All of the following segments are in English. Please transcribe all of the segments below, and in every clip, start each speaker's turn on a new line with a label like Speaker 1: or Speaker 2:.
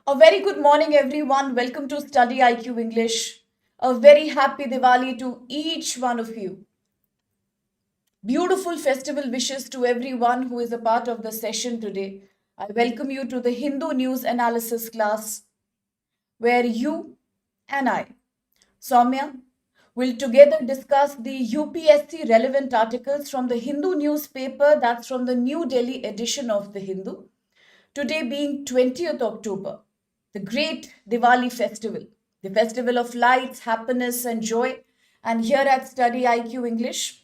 Speaker 1: A very good morning, everyone. Welcome to StudyIQ English. A very happy Diwali to each one of you. Beautiful festival wishes to everyone who is a part of the session today. I welcome you to the Hindu News Analysis class, where you and I, Soumya, will together discuss the UPSC relevant articles from the Hindu newspaper, that's from the New Delhi edition of the Hindu. Today being 20th October, the great Diwali festival, the festival of lights, happiness, and joy. And here at Study IQ English,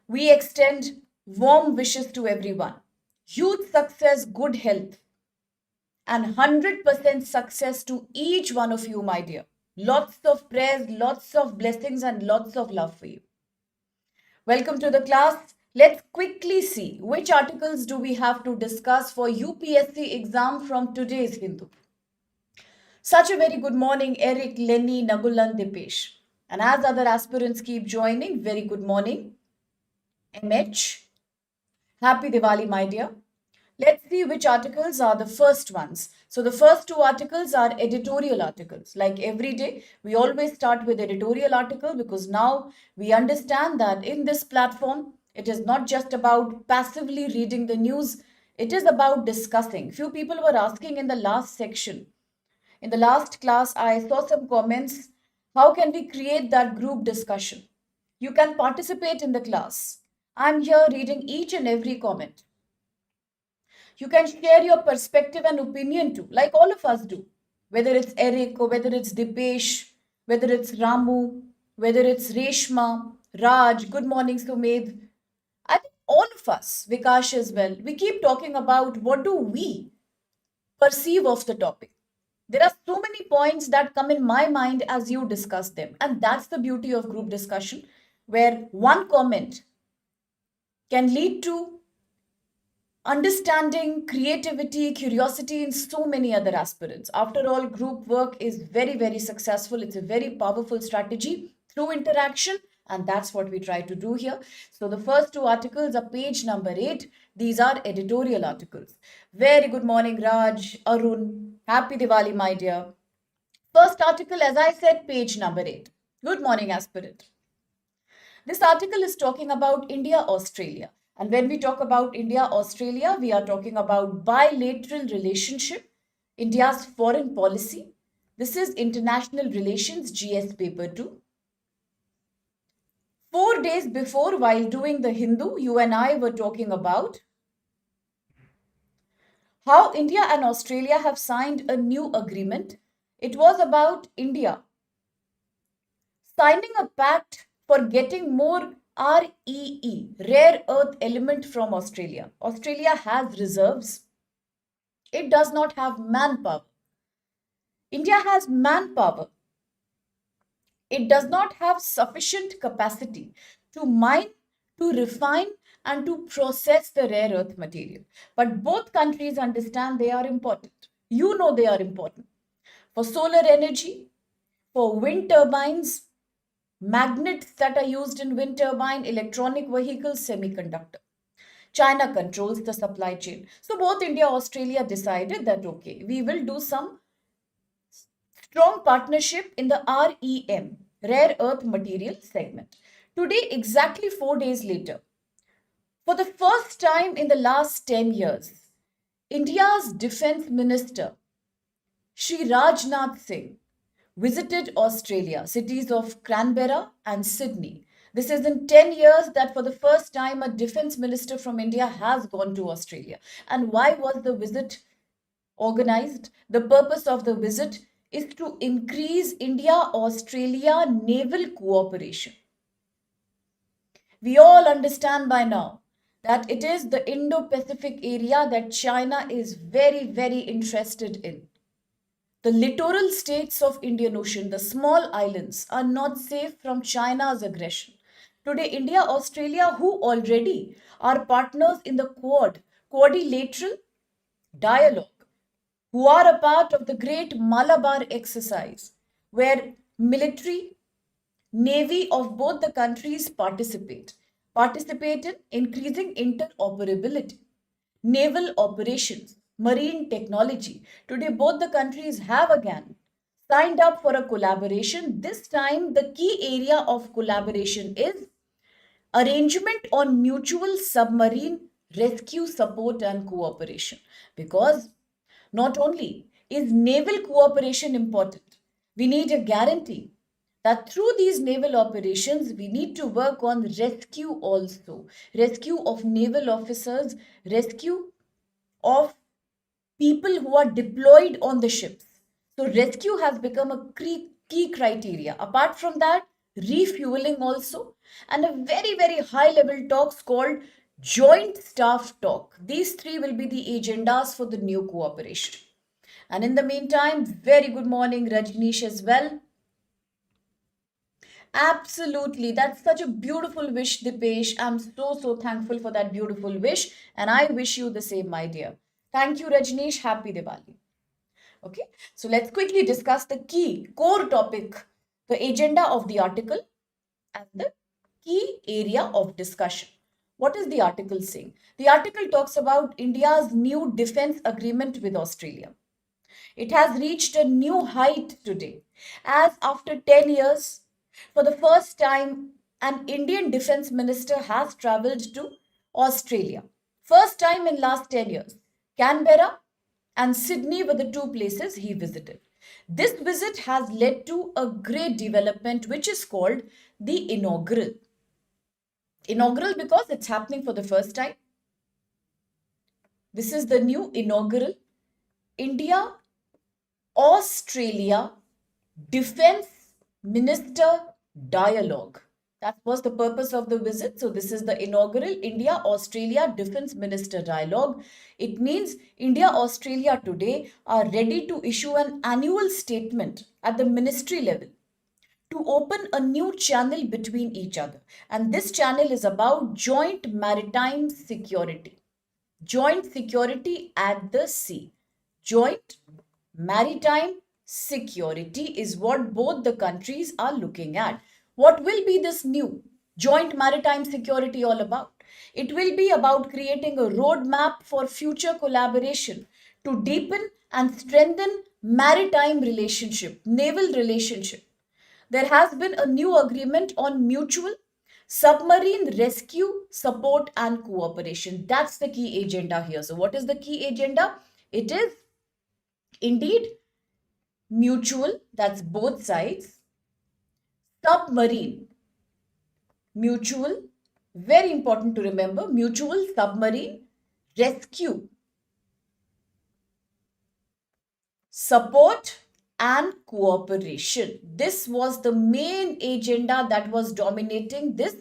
Speaker 1: we extend warm wishes to everyone. Huge success, good health, and 100% success to each one of you, my dear. Lots of prayers, lots of blessings, and lots of love for you. Welcome to the class. Let's quickly see which articles do we have to discuss for UPSC exam from today's Hindu. Such a very good morning, Eric, Lenny, Nagulan, Dipesh. And as other aspirants keep joining, very good morning. MH, happy Diwali, my dear. Let's see which articles are the first ones. So the first two articles are editorial articles. Like every day, we always start with editorial article because now we understand that in this platform, it is not just about passively reading the news. It is about discussing. Few people were asking in the last section. In the last class, I saw some comments. How can we create that group discussion? You can participate in the class. I'm here reading each and every comment. You can share your perspective and opinion too, like all of us do. Whether it's Eric or whether it's Dipesh, whether it's Ramu, whether it's Reshma, Raj, good morning, Sumedh. I think all of us, Vikash as well, we keep talking about what do we perceive of the topic. There are so many points that come in my mind as you discuss them. And that's the beauty of group discussion, where one comment can lead to understanding, creativity, curiosity in so many other aspirants. After all, group work is very, very successful. It's a very powerful strategy through interaction. And that's what we try to do here. So the first two articles are page number 8. These are editorial articles. Very good morning, Raj, Arun. Happy Diwali, my dear. First article, as I said, page number 8. Good morning, aspirant. This article is talking about India-Australia. And when we talk about India-Australia, we are talking about bilateral relationship, India's foreign policy. This is International Relations GS paper 2. 4 days before, while doing the Hindu, you and I were talking about how India and Australia have signed a new agreement. It was about India signing a pact for getting more REE, rare earth element from Australia. Australia has reserves. It does not have manpower. India has manpower. It does not have sufficient capacity to mine, to refine, and to process the rare earth material. But both countries understand they are important. You know they are important. For solar energy, for wind turbines, magnets that are used in wind turbine, electronic vehicles, semiconductor. China controls the supply chain. So both India and Australia decided that, okay, we will do some strong partnership in the REM, rare earth material segment. Today, exactly 4 days later, for the first time in the last 10 years, India's defense minister, Shri Rajnath Singh, visited Australia, cities of Canberra and Sydney. This is in 10 years that for the first time a defense minister from India has gone to Australia. And why was the visit organized? The purpose of the visit is to increase India-Australia naval cooperation. We all understand by now that it is the Indo-Pacific area that China is very, very interested in. The littoral states of Indian Ocean, the small islands, are not safe from China's aggression. Today, India, Australia, who already are partners in the quadrilateral dialogue, who are a part of the great Malabar exercise, where military, navy of both the countries participate in increasing interoperability, naval operations, marine technology. Today, both the countries have again signed up for a collaboration. This time, the key area of collaboration is arrangement on mutual submarine rescue support and cooperation. Because not only is naval cooperation important, we need a guarantee that through these naval operations, we need to work on rescue also. Rescue of naval officers, rescue of people who are deployed on the ships. So rescue has become a key criteria. Apart from that, refueling also, and a very high level talks called joint staff talk. These three will be the agendas for the new cooperation. And in the meantime, very good morning, Rajneesh, as well. Absolutely. That's such a beautiful wish, Dipesh. I'm so thankful for that beautiful wish. And I wish you the same, my dear. Thank you, Rajneesh. Happy Diwali. Okay. So let's quickly discuss the key core topic, the agenda of the article, and the key area of discussion. What is the article saying? The article talks about India's new defense agreement with Australia. It has reached a new height today, as after 10 years, for the first time, an Indian defense minister has traveled to Australia. First time in last 10 years. Canberra and Sydney were the two places he visited. This visit has led to a great development which is called the inaugural. Inaugural because it's happening for the first time. This is the new inaugural India Australia Defense Minister Dialogue. That was the purpose of the visit. So this is the inaugural India-Australia Defense Minister Dialogue. It means India-Australia today are ready to issue an annual statement at the ministry level to open a new channel between each other. And this channel is about joint maritime security. Joint security at the sea. Joint maritime security is what both the countries are looking at. What will be this new joint maritime security all about? It will be about creating a roadmap for future collaboration to deepen and strengthen maritime relationship, naval relationship. There has been a new agreement on mutual submarine rescue, support, and cooperation. That's the key agenda here. So, what is the key agenda? It is indeed mutual, that's both sides, submarine, mutual, very important to remember, mutual submarine rescue, support, and cooperation. This was the main agenda that was dominating this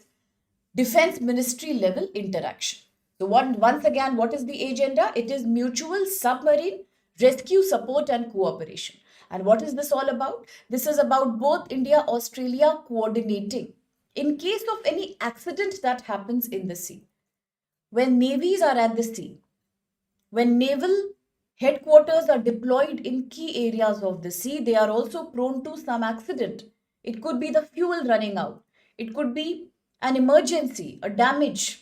Speaker 1: defense ministry level interaction. So once again, what is the agenda? It is mutual submarine rescue, support, and cooperation. And what is this all about? This is about both India, Australia coordinating in case of any accident that happens in the sea. When navies are at the sea, when naval headquarters are deployed in key areas of the sea, they are also prone to some accident. It could be the fuel running out. It could be an emergency, a damage.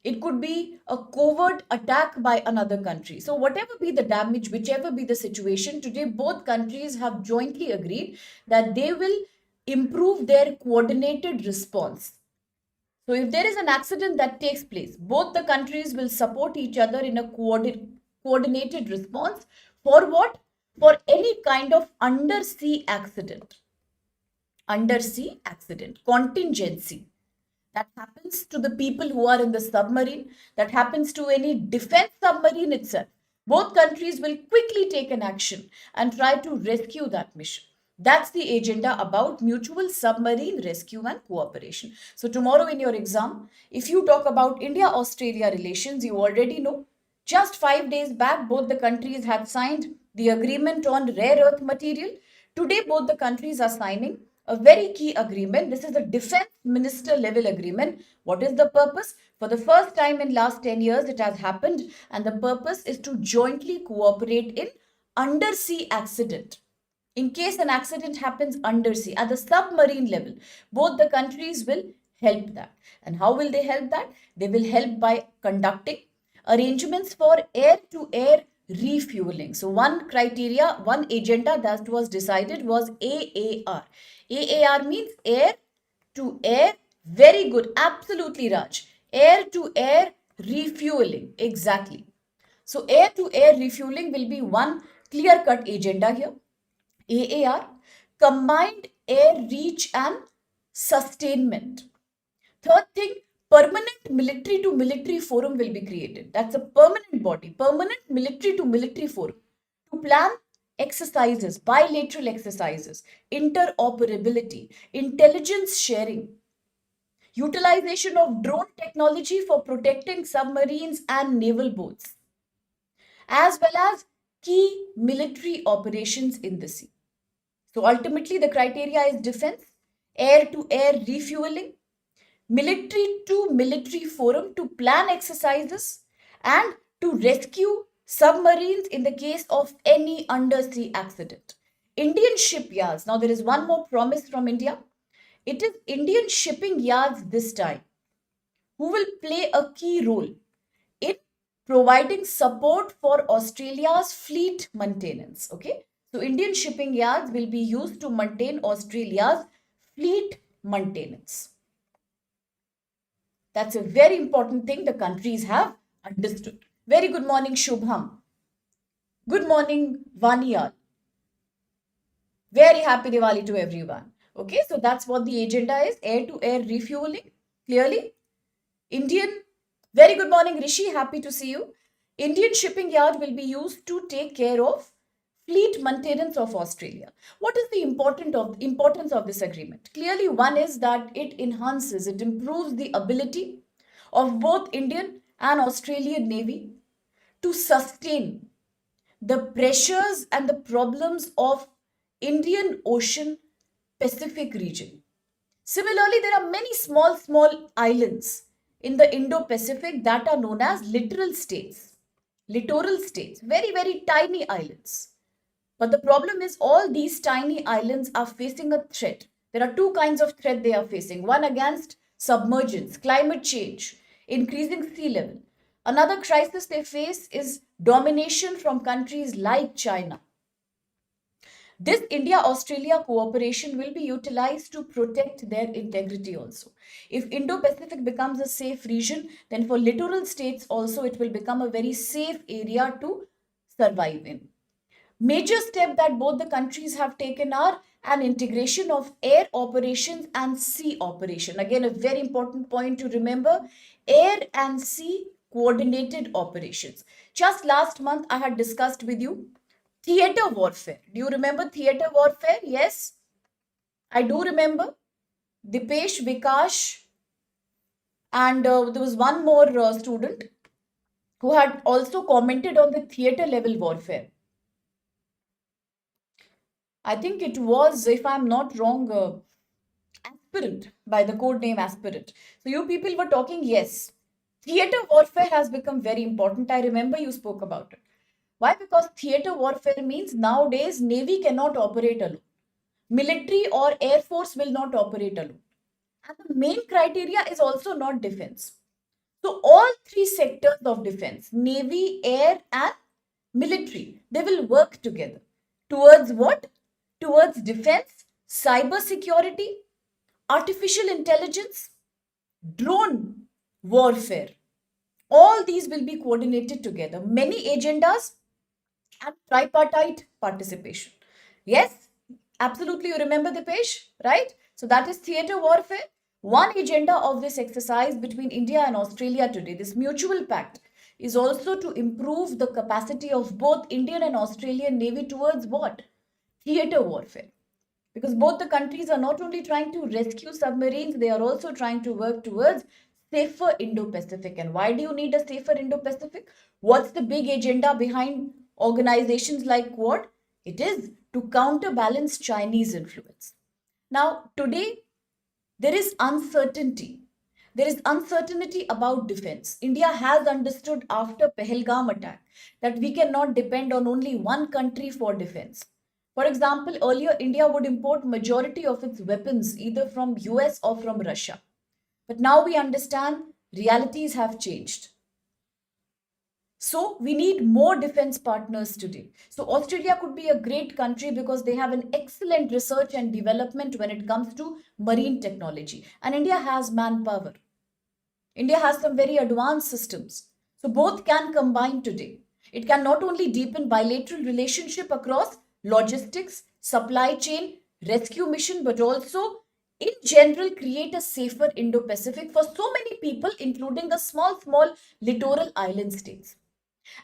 Speaker 1: It could be a covert attack by another country. So whatever be the damage, whichever be the situation, today both countries have jointly agreed that they will improve their coordinated response. So if there is an accident that takes place, both the countries will support each other in a coordinated response for what? For any kind of undersea accident. Undersea accident, contingency. That happens to the people who are in the submarine, that happens to any defense submarine itself. Both countries will quickly take an action and try to rescue that mission. That's the agenda about mutual submarine rescue and cooperation. So tomorrow in your exam, if you talk about India-Australia relations, you already know. Just 5 days back, both the countries had signed the agreement on rare earth material. Today, both the countries are signing a very key agreement. This is a defense minister level agreement. What is the purpose? For the first time in last 10 years, it has happened, and the purpose is to jointly cooperate in undersea accident. In case an accident happens undersea at the submarine level, both the countries will help that. And how will they help that? They will help by conducting arrangements for air to air refueling. So one criteria, one agenda that was decided was AAR. AAR means air to air. Very good. Absolutely, Raj. Air to air refueling. Exactly. So air to air refueling will be one clear cut agenda here. AAR, combined air reach and sustainment. Third thing, permanent military to military forum will be created. That's a permanent body, permanent military to military forum to plan exercises, bilateral exercises, interoperability, intelligence sharing, utilization of drone technology for protecting submarines and naval boats, as well as key military operations in the sea. So ultimately, the criteria is defense, air to air refueling, military to military forum to plan exercises, and to rescue submarines in the case of any undersea accident. Indian shipyards. Now, there is one more promise from India. It is Indian shipping yards this time who will play a key role in providing support for Australia's fleet maintenance. Okay, so Indian shipping yards will be used to maintain Australia's fleet maintenance. That's a very important thing the countries have understood. Very good morning, Shubham. Good morning, Vaniyal. Very happy Diwali to everyone. Okay, so that's what the agenda is, air to air refueling. Clearly, Indian, very good morning, Rishi. Happy to see you. Indian shipping yard will be used to take care of fleet maintenance of Australia. What is the importance of this agreement? Clearly, one is that it enhances, it improves the ability of both Indian and Australian Navy to sustain the pressures and the problems of Indian Ocean Pacific region. Similarly, there are many small islands in the Indo-Pacific that are known as littoral states. Littoral states, very tiny islands. But the problem is all these tiny islands are facing a threat. There are two kinds of threat they are facing. One against submergence, climate change, increasing sea level. Another crisis they face is domination from countries like China. This India-Australia cooperation will be utilized to protect their integrity also. If Indo-Pacific becomes a safe region, then for littoral states also it will become a very safe area to survive in. Major step that both the countries have taken are an integration of air operations and sea operation. Again, a very important point to remember, air and sea coordinated operations. Just last month, I had discussed with you theater warfare. Do you remember theater warfare? Yes, I do remember. Dipesh, Vikash, and there was one more student who had also commented on the theater level warfare. I think it was, if I'm not wrong, Aspirant, by the code name Aspirant. So you people were talking, yes, theater warfare has become very important. I remember you spoke about it. Why? Because theater warfare means nowadays Navy cannot operate alone. Military or Air Force will not operate alone. And the main criteria is also not defense. So all three sectors of defense, Navy, Air and military, they will work together. Towards what? Towards defense, cyber security, artificial intelligence, drone warfare. All these will be coordinated together. Many agendas and tripartite participation. Yes, absolutely. You remember the page, right? So that is theater warfare. One agenda of this exercise between India and Australia today, this mutual pact, is also to improve the capacity of both Indian and Australian Navy towards what? Theater warfare. Because both the countries are not only trying to rescue submarines, they are also trying to work towards safer Indo-Pacific. And why do you need a safer Indo-Pacific? What's the big agenda behind organizations like Quad? It is to counterbalance Chinese influence. Now, today, there is uncertainty. There is uncertainty about defense. India has understood after Pahalgam attack that we cannot depend on only one country for defense. For example, earlier India would import majority of its weapons either from US or from Russia. But now we understand realities have changed. So we need more defense partners today. So Australia could be a great country because they have an excellent research and development when it comes to marine technology. And India has manpower. India has some very advanced systems. So both can combine today. It can not only deepen bilateral relationship across logistics, supply chain, rescue mission, but also in general create a safer Indo-Pacific for so many people, including the small littoral island states.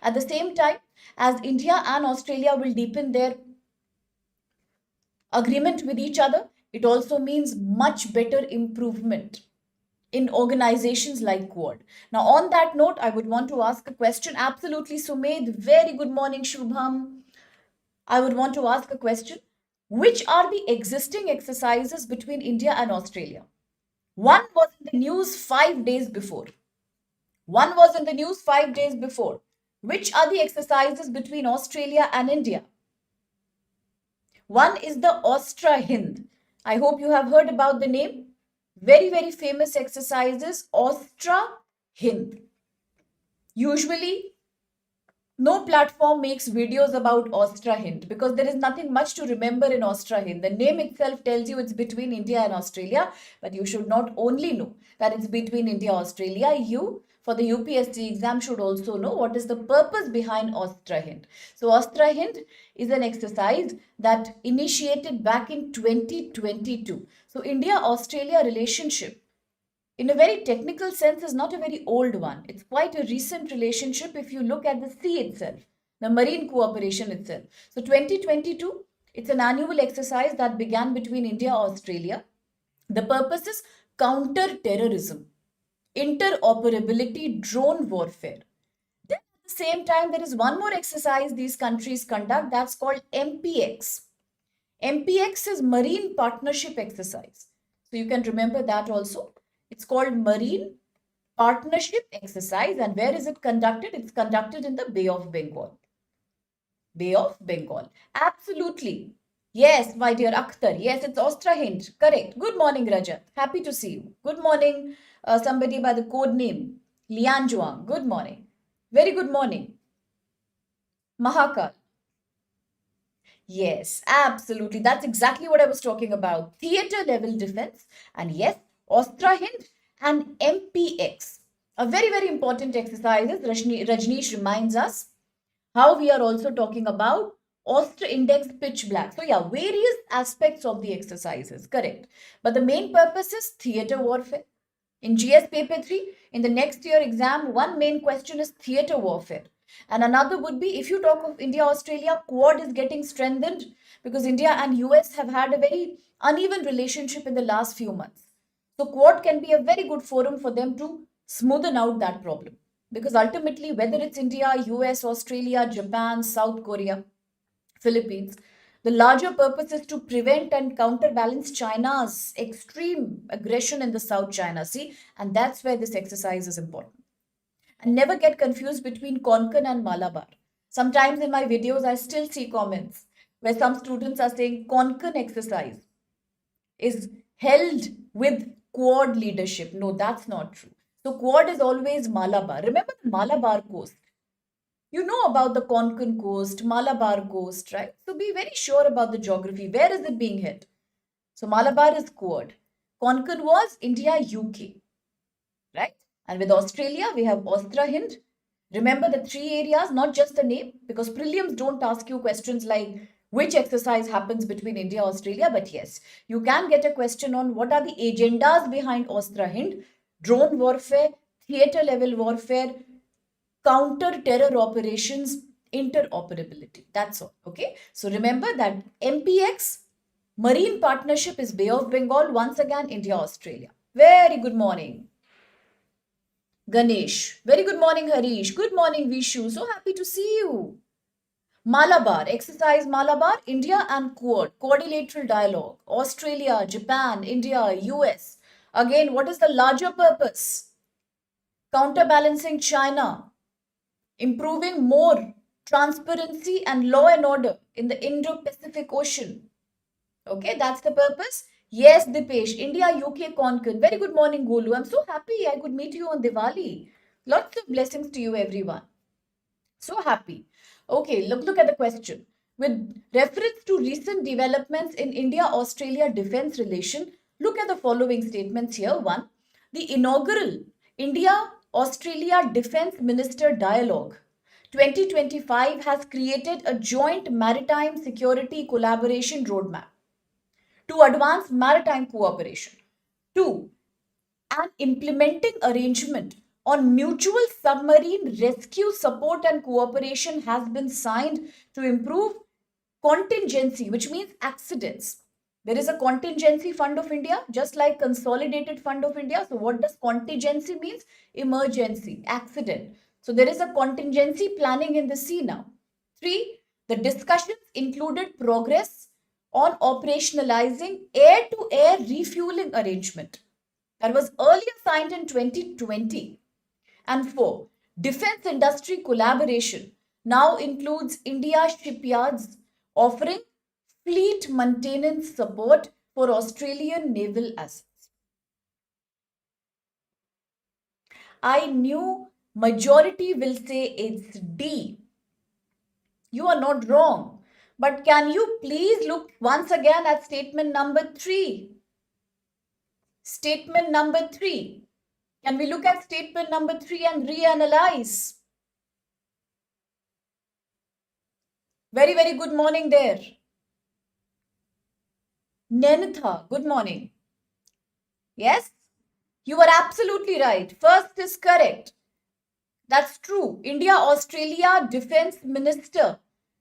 Speaker 1: At the same time, as India and Australia will deepen their agreement with each other, it also means much better improvement in organizations like Quad. Now, on that note, I would want to ask a question. Absolutely, Sumed. Very good morning, Shubham. I would want to ask a question. Which are the existing exercises between India and Australia? One was in the news 5 days before. One was in the news 5 days before. Which are the exercises between Australia and India? One is the Ostra Hind. I hope you have heard about the name. Very famous exercises, Ostra Hind. Usually, no platform makes videos about Ostra Hind because there is nothing much to remember in Ostra Hind. The name itself tells you it's between India and Australia, but you should not only know that it's between India and Australia. You, for the UPSC exam, should also know what is the purpose behind Ostra Hind. So, Ostra Hind is an exercise that initiated back in 2022. So, India-Australia relationship in a very technical sense is not a very old one. It's quite a recent relationship if you look at the sea itself, the marine cooperation itself. So 2022, it's an annual exercise that began between India and Australia. The purpose is counter-terrorism, interoperability, drone warfare. Then at the same time, there is one more exercise these countries conduct that's called MPX. MPX is Marine Partnership Exercise. So you can remember that also. It's called Marine Partnership Exercise. And where is it conducted? It's conducted in the Bay of Bengal. Bay of Bengal. Absolutely. Yes, my dear Akhtar. Yes, it's Ostra Hind. Correct. Good morning, Rajat. Happy to see you. Good morning, somebody by the code name, Lian Juang. Good morning. Very good morning. Mahakal. Yes, absolutely. That's exactly what I was talking about. Theater level defense. And yes, Ostra Hind and MPX. A very important exercises. Rajneesh reminds us how we are also talking about Ostra Index Pitch Black. So yeah, various aspects of the exercises. Correct. But the main purpose is theater warfare. In GS paper 3, in the next year exam, one main question is theater warfare. And another would be, if you talk of India, Australia, Quad is getting strengthened because India and US have had a very uneven relationship in the last few months. So Quad can be a very good forum for them to smoothen out that problem. Because ultimately, whether it's India, US, Australia, Japan, South Korea, Philippines, the larger purpose is to prevent and counterbalance China's extreme aggression in the South China Sea. And that's where this exercise is important. And never get confused between Konkan and Malabar. Sometimes in my videos, I still see comments where some students are saying Konkan exercise is held with Quad leadership. No, that's not true. So Quad is always Malabar. Remember the Malabar coast. You know about the Konkan coast, Malabar coast, right? So be very sure about the geography. Where is it being held? So Malabar is Quad. Konkan was India, UK, right? And with Australia, we have Ostra Hind. Remember the three areas, not just the name, because prelims don't ask you questions like which exercise happens between India and Australia, but yes, you can get a question on what are the agendas behind Ostra Hind, drone warfare, theater level warfare, counter terror operations, interoperability. That's all. Okay. So remember that MPX, Marine Partnership, is Bay of Bengal. Once again, India, Australia. Very good morning, Ganesh. Very good morning, Harish. Good morning, Vishu. So happy to see you. Malabar, exercise Malabar, India and Quad, quadrilateral dialogue, Australia, Japan, India, US. Again, what is the larger purpose? Counterbalancing China, improving more transparency and law and order in the Indo-Pacific Ocean. Okay, that's the purpose. Yes, Dipesh, India, UK, Konkan. Very good morning, Golu. I'm so happy I could meet you on Diwali. Lots of blessings to you, everyone. So happy. Okay, look at the question. With reference to recent developments in India-Australia defense relation, look at the following statements here. One, the inaugural India-Australia Defense Minister Dialogue 2025 has created a joint maritime security collaboration roadmap to advance maritime cooperation. Two, an implementing arrangement on mutual submarine rescue support and cooperation has been signed to improve contingency, which means accidents. There is a contingency fund of India, just like consolidated fund of India. So what does contingency means? Emergency, accident. So there is a contingency planning in the sea now. Three, the discussions included progress on operationalizing air-to-air refueling arrangement that was earlier signed in 2020. And four, defense industry collaboration now includes India shipyards offering fleet maintenance support for Australian naval assets. I knew majority will say it's D. You are not wrong. But can you please look once again at statement number 3? Statement number 3. Can we look at statement number 3 and reanalyze? Very, very good morning there. Nenitha, good morning. Yes, you are absolutely right. First is correct. That's true. India-Australia Defense Minister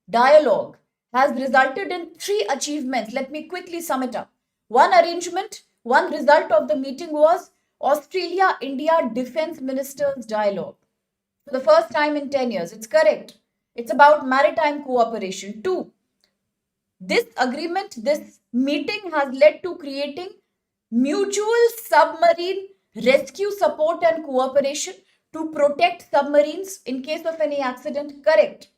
Speaker 1: dialogue has resulted in 3 achievements. Let me quickly sum it up. One arrangement, one result of the meeting was Australia-India Defense Ministers dialogue. For the first time in 10 years. It's correct. It's about maritime cooperation. 2, this agreement, this meeting has led to creating mutual submarine rescue support and cooperation to protect submarines in case of any accident. Correct.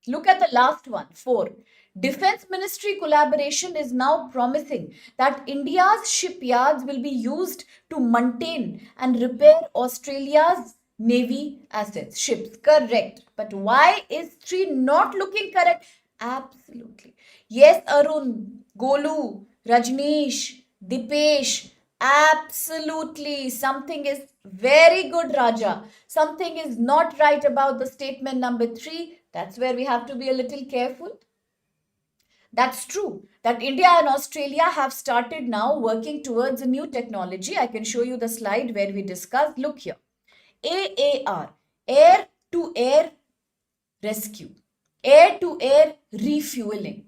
Speaker 1: Look at the last one, 4. Defense Ministry collaboration is now promising that India's shipyards will be used to maintain and repair Australia's Navy assets, ships. Correct. But why is 3 not looking correct? Absolutely. Yes, Arun, Golu, Rajneesh, Dipesh, absolutely. Something is very good, Raja. Something is not right about the statement number 3. That's where we have to be a little careful. That's true that India and Australia have started now working towards a new technology. I can show you the slide where we discussed. Look here. AAR, air to air rescue, air to air refueling,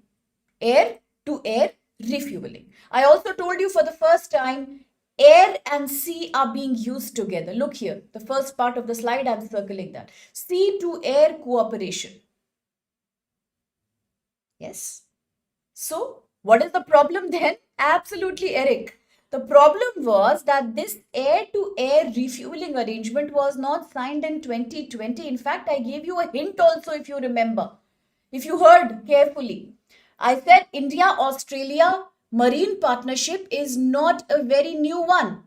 Speaker 1: air to air refueling. I also told you for the first time, air and sea are being used together. Look here, the first part of the slide, I'm circling that. Sea to air cooperation. Yes. So, what is the problem then? Absolutely, Eric. The problem was that this air-to-air refueling arrangement was not signed in 2020. In fact, I gave you a hint also if you remember. If you heard carefully. I said India-Australia marine partnership is not a very new one.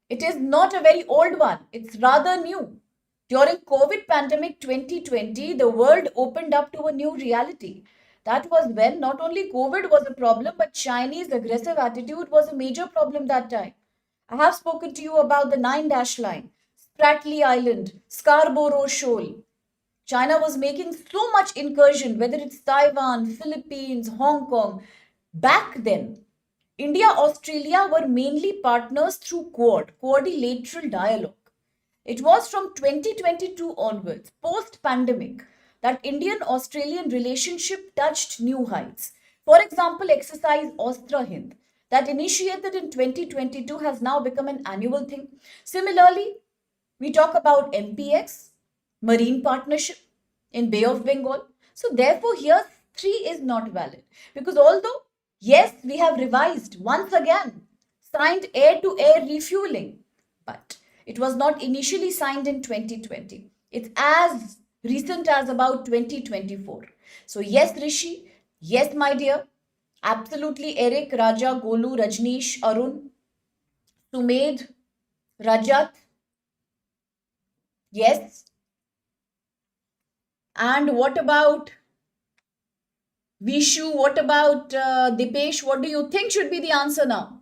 Speaker 1: It is not a very old one. It's rather new. During COVID pandemic 2020, the world opened up to a new reality. That was when not only COVID was a problem, but Chinese aggressive attitude was a major problem that time. I have spoken to you about the Nine Dash Line, Spratly Island, Scarborough Shoal. China was making so much incursion, whether it's Taiwan, Philippines, Hong Kong. Back then, India, Australia were mainly partners through quadrilateral dialogue. It was from 2022 onwards, post-pandemic, that Indian-Australian relationship touched new heights. For example, exercise Ostra Hind, that initiated in 2022 has now become an annual thing. Similarly, we talk about MPX, Marine Partnership in Bay of Bengal. So therefore, here 3 is not valid. Because although, yes, we have revised once again, signed air-to-air refueling, but it was not initially signed in 2020. It's as recent as about 2024. So yes, Rishi, yes, my dear, absolutely Eric, Raja, Golu, Rajneesh, Arun, Sumed, Rajat, yes, And what about Vishu? What about Dipesh? What do you think should be the answer now?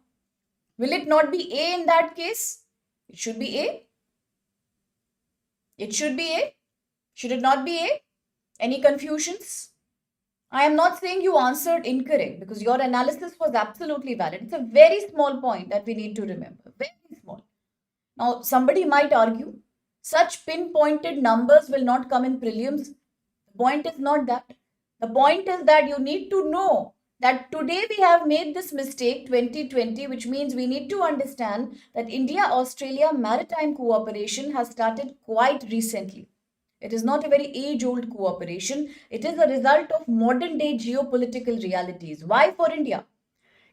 Speaker 1: Will it not be A in that case? It should be A. It should be A. Should it not be A? Any confusions? I am not saying you answered incorrect because your analysis was absolutely valid. It's a very small point that we need to remember. Very small. Now, somebody might argue such pinpointed numbers will not come in prelims. The point is not that. The point is that you need to know that today we have made this mistake 2020, which means we need to understand that India-Australia maritime cooperation has started quite recently. It is not a very age-old cooperation. It is a result of modern-day geopolitical realities. Why for India?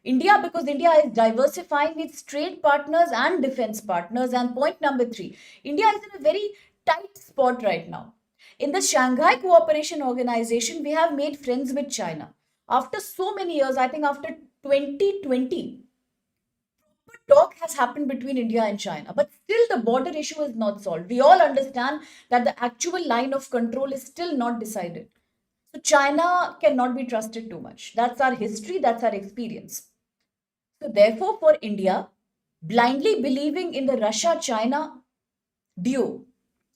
Speaker 1: India, because India is diversifying its trade partners and defense partners. And point number three, India is in a very tight spot right now. In the Shanghai Cooperation Organization, we have made friends with China. After so many years, I think after 2020, talk has happened between India and China, but still the border issue is not solved. We all understand that the actual line of control is still not decided. So China cannot be trusted too much. That's our history, that's our experience. So therefore, for India, blindly believing in the Russia-China duo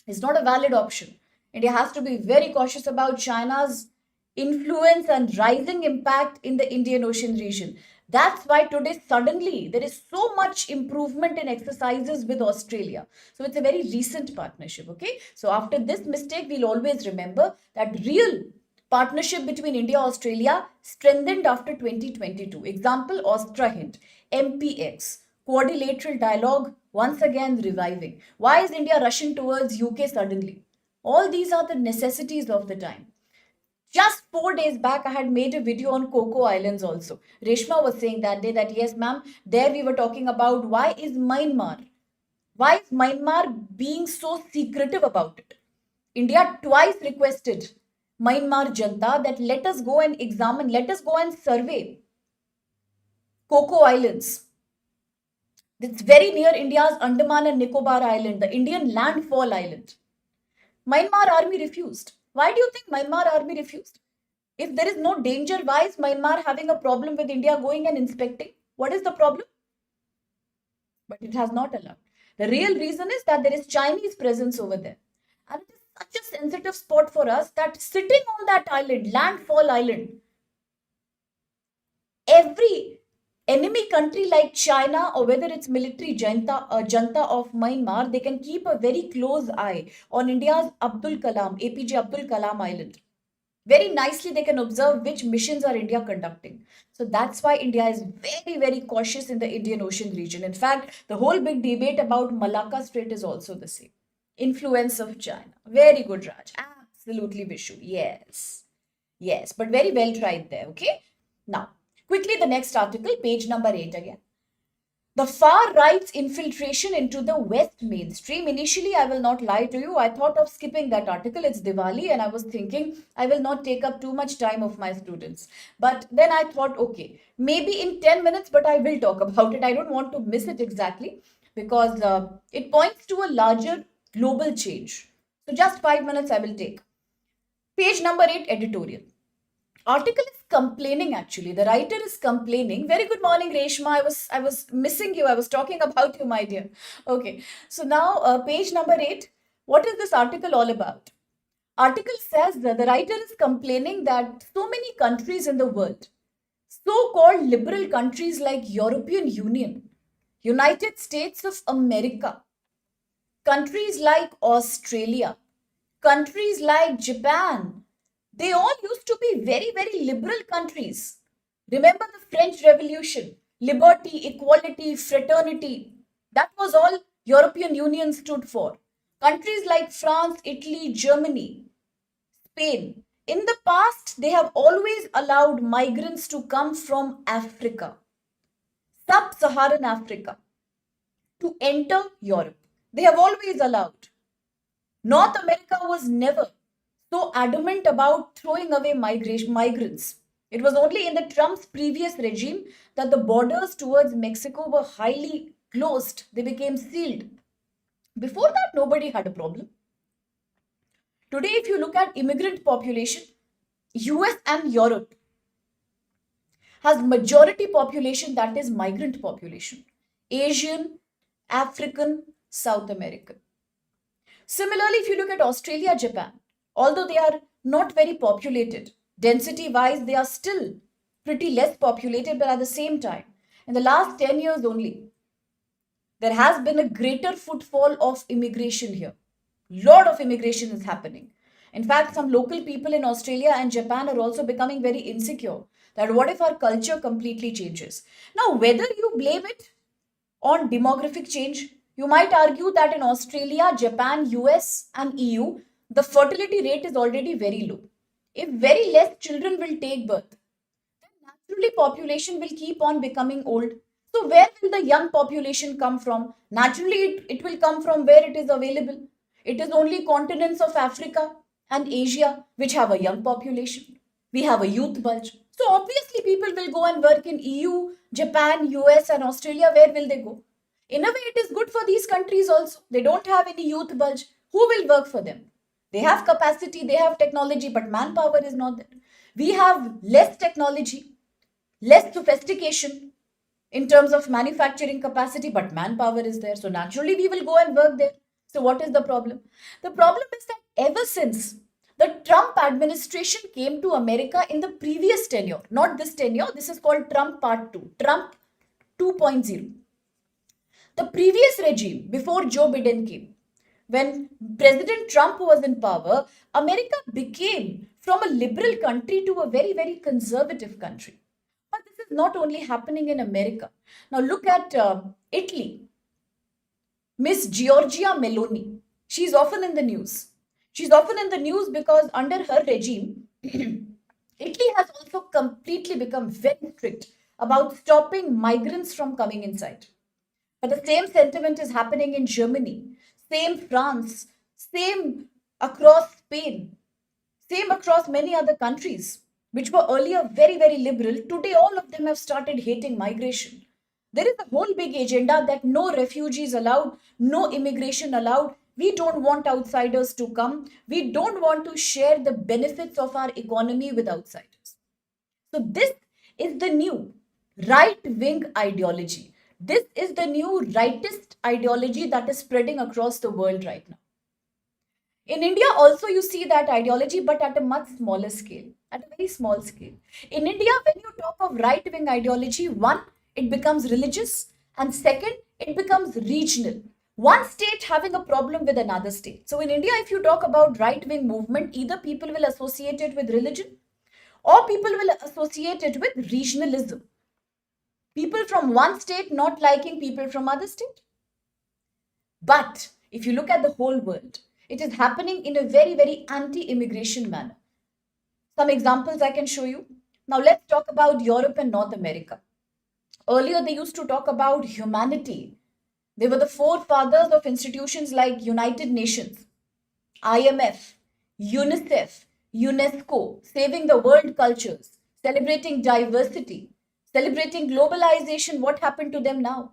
Speaker 1: is not a valid option. India has to be very cautious about China's influence and rising impact in the Indian Ocean region. That's why today suddenly there is so much improvement in exercises with Australia. So it's a very recent partnership, okay? So after this mistake, we'll always remember that real partnership between India and Australia strengthened after 2022. Example, Austra-Hind, MPX, quadrilateral dialogue once again reviving. Why is India rushing towards UK suddenly? All these are the necessities of the time. Just 4 days back, I had made a video on Coco Islands also. Reshma was saying that day that, yes, ma'am, there we were talking about why is Myanmar being so secretive about it? India twice requested Myanmar Janta that let us go and examine, let us go and survey Coco Islands. It's very near India's Andaman and Nicobar Island, the Indian landfall island. Myanmar army refused. Why do you think Myanmar army refused? If there is no danger, why is Myanmar having a problem with India going and inspecting? What is the problem? But it has not allowed. The real reason is that there is Chinese presence over there. And it is such a sensitive spot for us that sitting on that island, landfall island, every enemy country like China or whether it's military junta of Myanmar, they can keep a very close eye on India's APJ Abdul Kalam Island. Very nicely, they can observe which missions are India conducting. So that's why India is very, very cautious in the Indian Ocean region. In fact, the whole big debate about Malacca Strait is also the same. Influence of China. Very good, Raj. Absolutely, Vishu. Yes. Yes, but very well tried there. Okay. Now, quickly the next article, page number 8 again. The far right's infiltration into the West mainstream. Initially, I will not lie to you, I thought of skipping that article. It's Diwali, and I was thinking I will not take up too much time of my students. But then I thought, okay, maybe in 10 minutes, but I will talk about it. I don't want to miss it exactly because it points to a larger global change. So just 5 minutes I will take. Page number 8, editorial. Article is complaining, actually the writer is complaining. Very good morning, Reshma. I was missing you. I was talking about you, my dear. Okay, so now page number 8. What is this article all about? Article says that the writer is complaining that so many countries in the world, so-called liberal countries like European Union, United States of America, countries like Australia, countries like Japan, they all used to be very, very liberal countries. Remember the French Revolution, liberty, equality, fraternity. That was all European Union stood for. Countries like France, Italy, Germany, Spain. In the past, they have always allowed migrants to come from Africa, sub-Saharan Africa, to enter Europe. They have always allowed. North America was never so adamant about throwing away migrants. It was only in the Trump's previous regime that the borders towards Mexico were highly closed. They became sealed. Before that, nobody had a problem. Today, if you look at immigrant population, US and Europe has majority population that is migrant population. Asian, African, South American. Similarly, if you look at Australia, Japan, although they are not very populated, density wise, they are still pretty less populated, but at the same time, in the last 10 years only, there has been a greater footfall of immigration here. Lot of immigration is happening. In fact, some local people in Australia and Japan are also becoming very insecure that what if our culture completely changes? Now, whether you blame it on demographic change, you might argue that in Australia, Japan, US, and EU, the fertility rate is already very low. If very less children will take birth, naturally population will keep on becoming old. So where will the young population come from? Naturally, it will come from where it is available. It is only continents of Africa and Asia which have a young population. We have a youth bulge. So obviously people will go and work in EU, Japan, US and Australia. Where will they go? In a way, it is good for these countries also. They don't have any youth bulge. Who will work for them? They have capacity, they have technology, but manpower is not there. We have less technology, less sophistication in terms of manufacturing capacity, but manpower is there. So naturally, we will go and work there. So what is the problem? The problem is that ever since the Trump administration came to America in the previous tenure, not this tenure, this is called Trump Part 2, Trump 2.0. The previous regime, before Joe Biden came, when President Trump was in power, America became from a liberal country to a very, very conservative country. But this is not only happening in America. Now look at Italy. Miss Giorgia Meloni. She's often in the news. She's often in the news because under her regime, Italy has also completely become very strict about stopping migrants from coming inside. But the same sentiment is happening in Germany, same France, same across Spain, same across many other countries, which were earlier very, very liberal. Today, all of them have started hating migration. There is a whole big agenda that no refugees allowed, no immigration allowed. We don't want outsiders to come. We don't want to share the benefits of our economy with outsiders. So, this is the new right wing ideology. This is the new rightist ideology that is spreading across the world right now. In India, also, you see that ideology, but at a much smaller scale, at a very small scale. In India, when you talk of right wing ideology, one, it becomes religious, and second, it becomes regional. One state having a problem with another state. So, in India, if you talk about right wing movement, either people will associate it with religion or people will associate it with regionalism. People from one state not liking people from other state. But if you look at the whole world, it is happening in a very, very anti-immigration manner. Some examples I can show you. Now let's talk about Europe and North America. Earlier, they used to talk about humanity. They were the forefathers of institutions like United Nations, IMF, UNICEF, UNESCO, saving the world cultures, celebrating diversity, celebrating globalization. What happened to them now?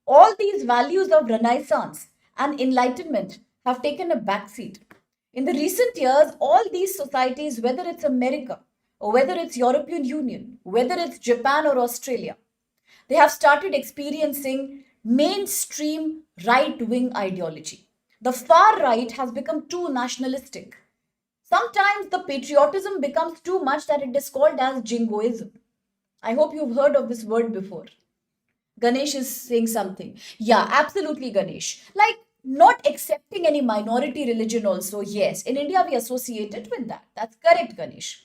Speaker 1: All these values of Renaissance and Enlightenment have taken a backseat. In the recent years, all these societies, whether it's America or whether it's European Union, whether it's Japan or Australia, they have started experiencing mainstream right-wing ideology. The far right has become too nationalistic. Sometimes the patriotism becomes too much that it is called as jingoism. I hope you've heard of this word before. Ganesh is saying something. Yeah, absolutely, Ganesh. Like not accepting any minority religion also. Yes, in India we associate it with that. That's correct, Ganesh.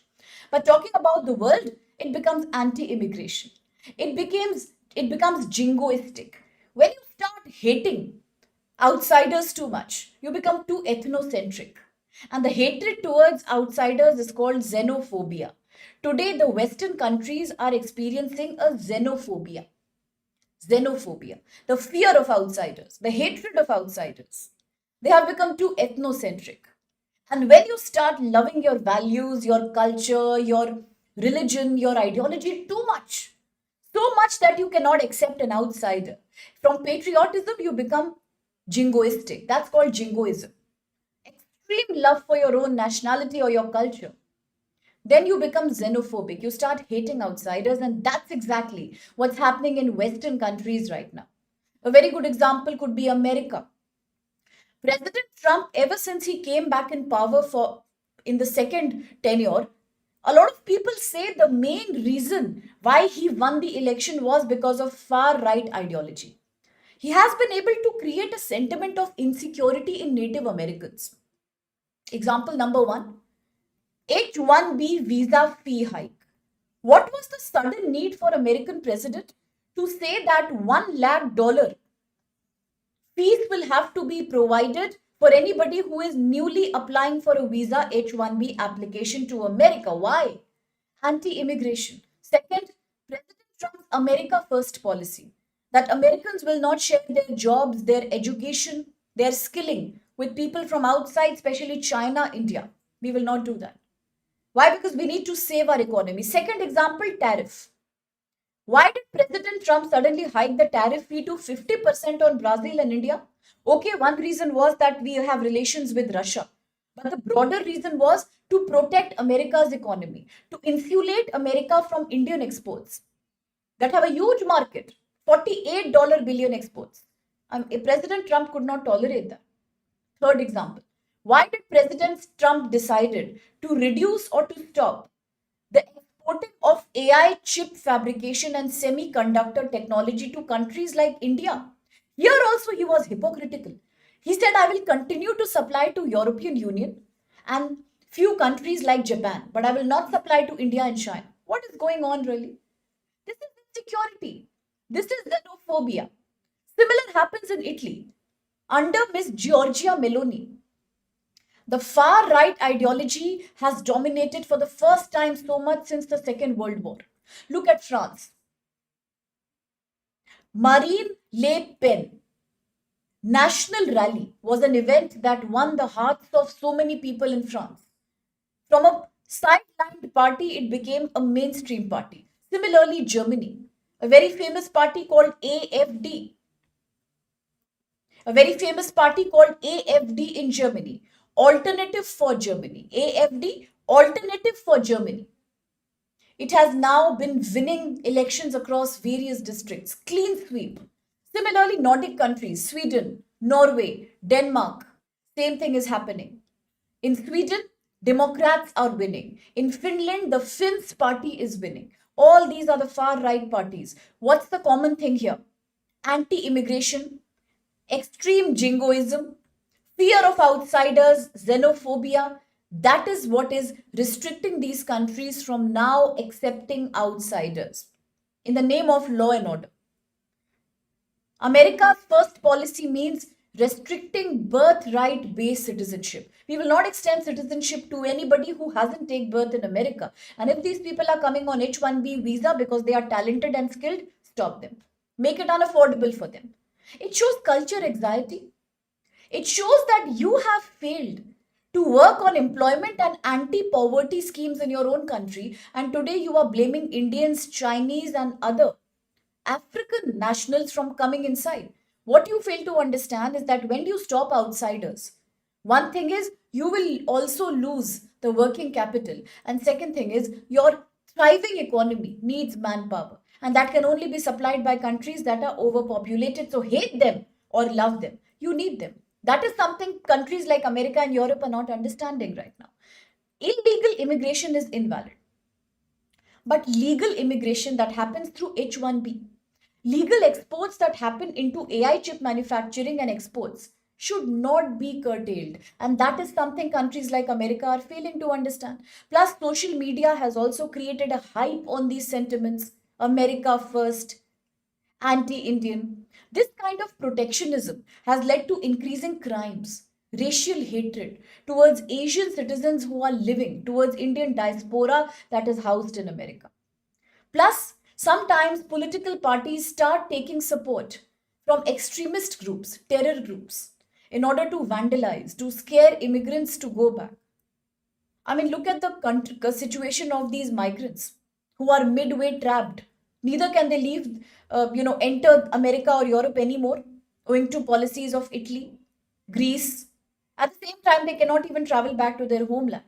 Speaker 1: But talking about the world, it becomes anti-immigration. It becomes jingoistic. When you start hating outsiders too much, you become too ethnocentric. And the hatred towards outsiders is called xenophobia. Today, the Western countries are experiencing a xenophobia. Xenophobia, the fear of outsiders, the hatred of outsiders. They have become too ethnocentric. And when you start loving your values, your culture, your religion, your ideology too much, so much that you cannot accept an outsider, from patriotism you become jingoistic. That's called jingoism. extreme love for your own nationality or your culture, then you become xenophobic. You start hating outsiders, and that's exactly what's happening in Western countries right now. A very good example could be America. President Trump, ever since he came back in power for in the second tenure, a lot of people say the main reason why he won the election was because of far right ideology. He has been able to create a sentiment of insecurity in Native Americans. Example number one, H-1B visa fee hike. What was the sudden need for American president to say that $1 lakh fees will have to be provided for anybody who is newly applying for a visa H-1B application to America? Why? Anti-immigration. Second, President Trump's America First policy that Americans will not share their jobs, their education, their skilling with people from outside, especially China, India. We will not do that. Why? Because we need to save our economy. Second example, tariff. Why did President Trump suddenly hike the tariff fee to 50% on Brazil and India? Okay, one reason was that we have relations with Russia. But the broader reason was to protect America's economy, to insulate America from Indian exports that have a huge market, $48 billion exports. President Trump could not tolerate that. Third example, why did President Trump decided to reduce or to stop the exporting of AI chip fabrication and semiconductor technology to countries like India? Here also he was hypocritical. He said, I will continue to supply to European Union and few countries like Japan, but I will not supply to India and China. What is going on really? This is insecurity. This is xenophobia. Similar happens in Italy. Under Miss Giorgia Meloni, the far right ideology has dominated for the first time so much since the Second World War. Look at France. Marine Le Pen National Rally was an event that won the hearts of so many people in France. From a sidelined party, it became a mainstream party. Similarly, Germany, a very famous party called AFD, a very famous party called AFD in Germany, Alternative for Germany, AFD, Alternative for Germany. It has now been winning elections across various districts, clean sweep. Similarly, Nordic countries, Sweden, Norway, Denmark, same thing is happening. In Sweden, Democrats are winning. In Finland, the Finns party is winning. All these are the far right parties. What's the common thing here? Anti-immigration, extreme jingoism, fear of outsiders, xenophobia. That is what is restricting these countries from now accepting outsiders in the name of law and order. America's first policy means restricting birthright based citizenship. We will not extend citizenship to anybody who hasn't taken birth in America. And if these people are coming on H-1B visa because they are talented and skilled, stop them. Make it unaffordable for them. It shows culture anxiety. It shows that you have failed to work on employment and anti-poverty schemes in your own country, and today you are blaming Indians, Chinese, and other African nationals from coming inside. What you fail to understand is that when you stop outsiders, one thing is you will also lose the working capital, and second thing is your thriving economy needs manpower, and that can only be supplied by countries that are overpopulated. So hate them or love them, you need them. That is something countries like America and Europe are not understanding right now. Illegal immigration is invalid, but legal immigration that happens through H-1B, legal exports that happen into AI chip manufacturing and exports should not be curtailed. And that is something countries like America are failing to understand. Plus, social media has also created a hype on these sentiments. America first, anti-Indian. This kind of protectionism has led to increasing crimes, racial hatred towards Asian citizens who are living, towards Indian diaspora that is housed in America. Plus, sometimes political parties start taking support from extremist groups, terror groups, in order to vandalize, to scare immigrants to go back. I mean, look at the situation of these migrants who are midway trapped. Neither can they leave, enter America or Europe anymore, owing to policies of Italy, Greece, At the same time, they cannot even travel back to their homeland.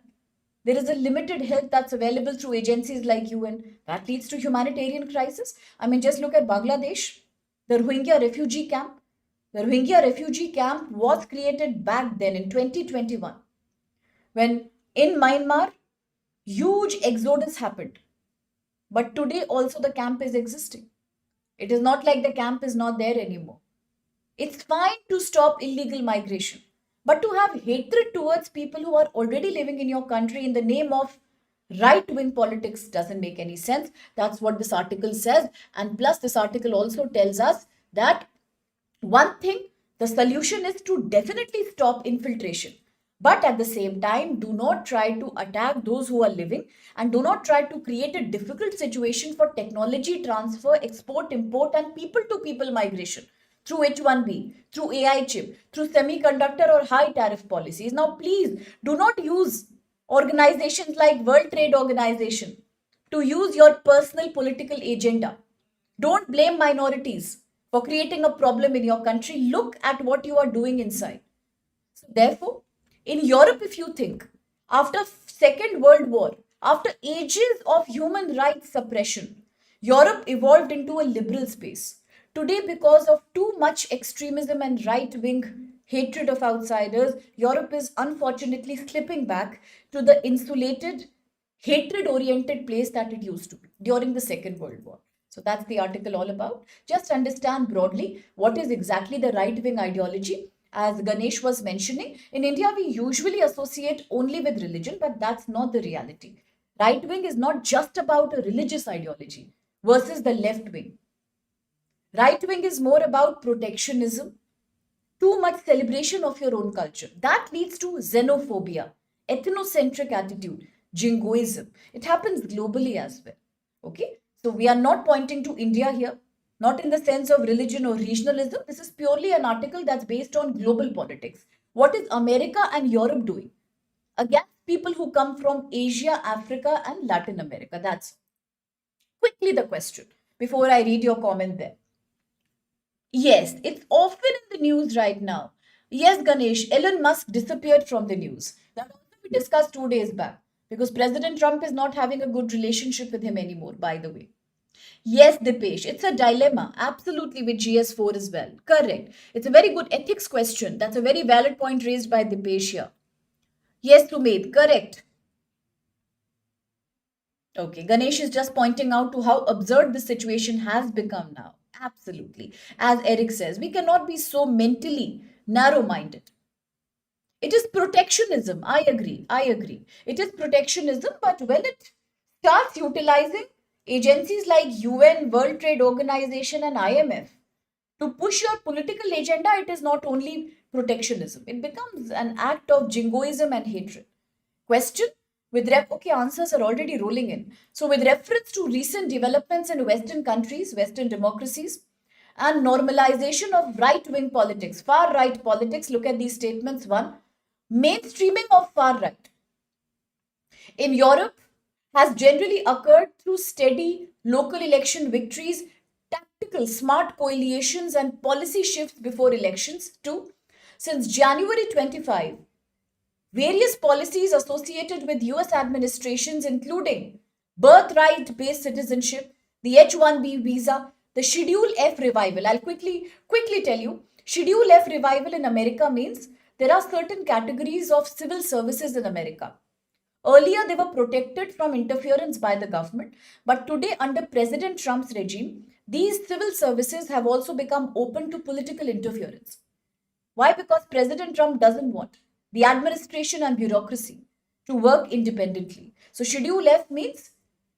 Speaker 1: There is a limited help that's available through agencies like UN. That leads to humanitarian crisis. I mean, just look at Bangladesh, the Rohingya refugee camp. The Rohingya refugee camp was created back then in 2021 when in Myanmar, huge exodus happened. But today also the camp is existing. It is not like the camp is not there anymore. It's fine to stop illegal migration, but to have hatred towards people who are already living in your country in the name of right wing politics doesn't make any sense. That's what this article says. And plus, this article also tells us that one thing, the solution is to definitely stop infiltration. But at the same time, do not try to attack those who are living and do not try to create a difficult situation for technology transfer, export, import, and people to people migration through H1B, through AI chip, through semiconductor or high tariff policies. Now, please do not use organizations like World Trade Organization to use your personal political agenda. Don't blame minorities for creating a problem in your country. Look at what you are doing inside. So therefore, in Europe, if you think, after Second World War, after ages of human rights suppression, Europe evolved into a liberal space. Today, because of too much extremism and right-wing hatred of outsiders, Europe is unfortunately slipping back to the insulated, hatred-oriented place that it used to be during the Second World War. So that's the article all about. Just understand broadly what is exactly the right-wing ideology. As Ganesh was mentioning, in India we usually associate only with religion, but that's not the reality. Right wing is not just about a religious ideology versus the left wing. Right wing is more about protectionism, too much celebration of your own culture. That leads to xenophobia, ethnocentric attitude, jingoism. It happens globally as well. Okay, so we are not pointing to India here, not in the sense of religion or regionalism. This is purely an article that's based on global politics. What is America and Europe doing against people who come from Asia, Africa, and Latin America? That's quickly the question before I read your comment there. Yes, it's often in the news right now. Yes, Ganesh, Elon Musk disappeared from the news. That also we discussed 2 days back because President Trump is not having a good relationship with him anymore, by the way. Yes, Dipesh, it's a dilemma, absolutely, with GS4 as well. Correct. It's a very good ethics question. That's a very valid point raised by Dipesh here. Yes, Sumit, correct. Okay, Ganesh is just pointing out to how absurd the situation has become now. Absolutely. As Eric says, we cannot be so mentally narrow minded. It is protectionism. I agree. I agree. It is protectionism, but when it starts utilizing agencies like UN, World Trade Organization, and IMF to push your political agenda, it is not only protectionism. It becomes an act of jingoism and hatred. Question with okay, answers are already rolling in. So, with reference to recent developments in Western countries, Western democracies, and normalization of right wing politics, far right politics, look at these statements. One, mainstreaming of far right in Europe has generally occurred through steady local election victories, tactical smart coalitions, and policy shifts before elections. Two, since January 25, various policies associated with US administrations, including birthright based citizenship, the H1B visa, the Schedule F revival. I'll quickly tell you. Schedule F revival in America means there are certain categories of civil services in America. Earlier, they were protected from interference by the government, but today, under President Trump's regime, these civil services have also become open to political interference. Why? Because President Trump doesn't want the administration and bureaucracy to work independently. So Schedule F means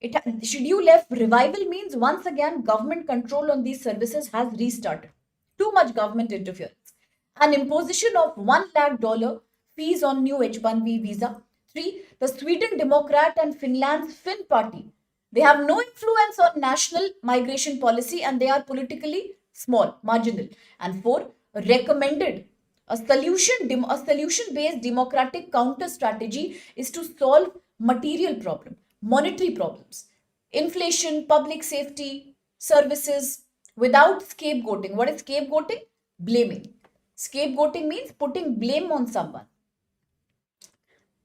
Speaker 1: Schedule F revival means once again government control on these services has restarted. Too much government interference. An imposition of $1 lakh fees on new H1B visa. Three, the Sweden Democrat and Finland's Finn party. They have no influence on national migration policy and they are politically small, marginal. And four, recommended a solution-based democratic counter strategy is to solve material problem, monetary problems, inflation, public safety, services without scapegoating. What is scapegoating? Blaming. Scapegoating means putting blame on someone.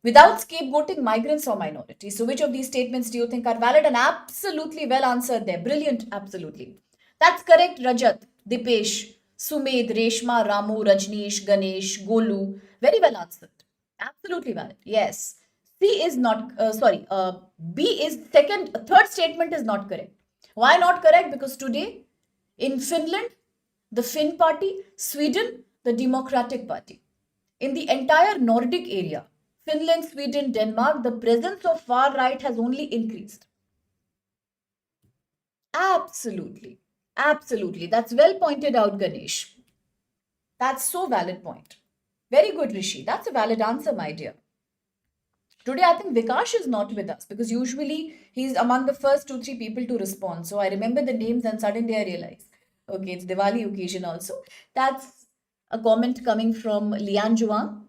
Speaker 1: without scapegoating migrants or minorities. So, which of these statements do you think are valid? And absolutely well answered there. Brilliant, absolutely. That's correct, Rajat, Dipesh, Sumed, Reshma, Ramu, Rajneesh, Ganesh, Golu. Very well answered. Absolutely valid. Yes. C is not, B is third statement is not correct. Why not correct? Because today in Finland, the Finn party, Sweden, the Democratic Party. In the entire Nordic area, Finland, Sweden, Denmark, the presence of far right has only increased. Absolutely. Absolutely. That's well pointed out, Ganesh. That's so valid point. Very good, Rishi. That's a valid answer, my dear. Today, I think Vikash is not with us because usually he's among the first 2-3 people to respond. So I remember the names and suddenly I realized, okay, it's Diwali occasion also. That's a comment coming from Lian Juang.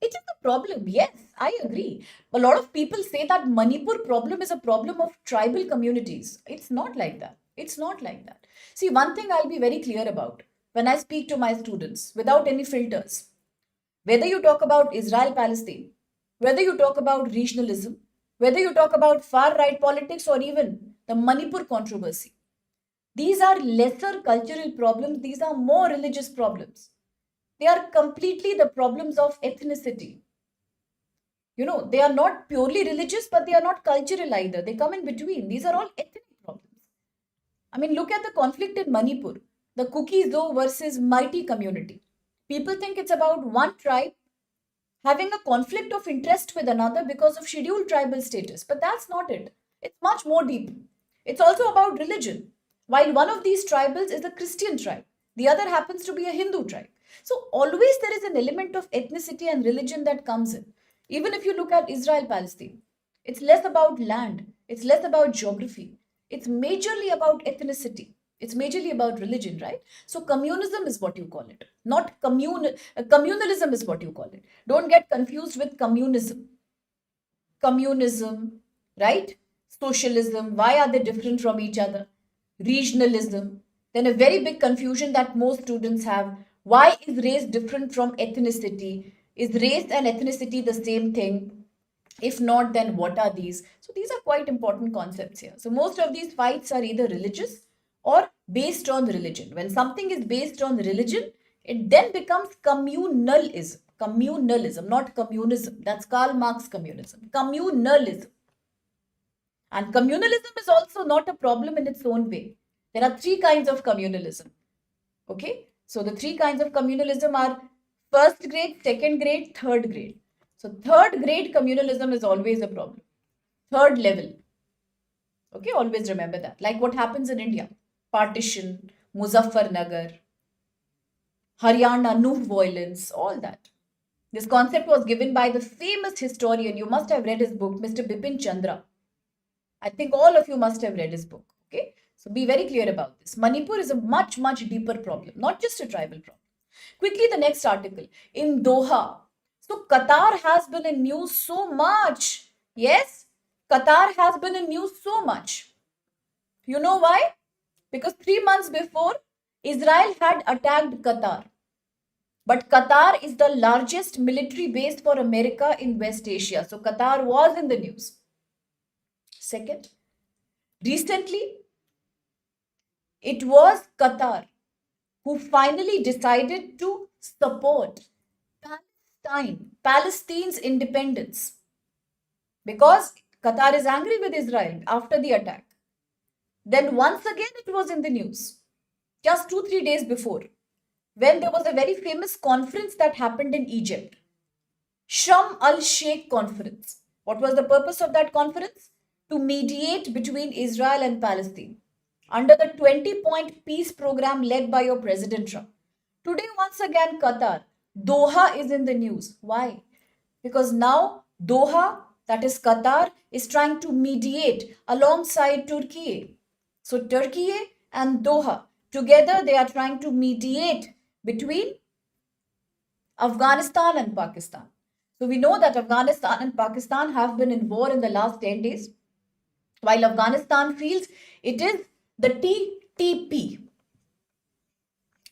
Speaker 1: It is a problem. Yes, I agree. A lot of people say that Manipur problem is a problem of tribal communities. It's not like that. It's not like that. See, one thing I'll be very clear about when I speak to my students without any filters, whether you talk about Israel Palestine, whether you talk about regionalism, whether you talk about far right politics or even the Manipur controversy, these are lesser cultural problems, these are more religious problems. They are completely the problems of ethnicity. They are not purely religious, but they are not cultural either. They come in between. These are all ethnic problems. I mean, look at the conflict in Manipur, the Kuki-Zo versus Mighty community. People think it's about one tribe having a conflict of interest with another because of scheduled tribal status. But that's not it. It's much more deep. It's also about religion. While one of these tribals is a Christian tribe, the other happens to be a Hindu tribe. So always there is an element of ethnicity and religion that comes in. Even if you look at Israel Palestine, it's less about land, it's less about geography, it's majorly about ethnicity. It's majorly about religion, right? So communism is what you call it, not communalism is what you call it. Don't get confused with communism. Communism, right? Socialism, why are they different from each other? Regionalism, then a very big confusion that most students have. Why is race different from ethnicity? Is race and ethnicity the same thing? If not, then what are these? So these are quite important concepts here. So most of these fights are either religious or based on religion. When something is based on religion, it then becomes communalism. Communalism, not communism. That's Karl Marx communism. Communalism. And communalism is also not a problem in its own way. There are 3 kinds of communalism. Okay? So the 3 kinds of communalism are first grade, second grade, third grade. So third grade communalism is always a problem. Third level. Okay, always remember that. Like what happens in India. Partition, Muzaffarnagar, Haryana, Nuh violence, all that. This concept was given by the famous historian. You must have read his book, Mr. Bipin Chandra. I think all of you must have read his book. Okay, so be very clear about this. Manipur is a much, much deeper problem, not just a tribal problem. Quickly, the next article. In Doha. So Qatar has been in news so much. Yes, Qatar has been in news so much. You know why? Because 3 months before, Israel had attacked Qatar. But Qatar is the largest military base for America in West Asia. So Qatar was in the news. Second, recently, it was Qatar who finally decided to support Palestine's independence. Because Qatar is angry with Israel after the attack. Then once again it was in the news. Just 2-3 days before, when there was a very famous conference that happened in Egypt. Sharm el-Sheikh conference. What was the purpose of that conference? To mediate between Israel and Palestine under the 20-point peace program led by your President Trump. Today, once again, Qatar, Doha is in the news. Why? Because now Doha, that is Qatar, is trying to mediate alongside Turkey. So Turkey and Doha, together they are trying to mediate between Afghanistan and Pakistan. So we know that Afghanistan and Pakistan have been in war in the last 10 days. While Afghanistan feels it is the TTP.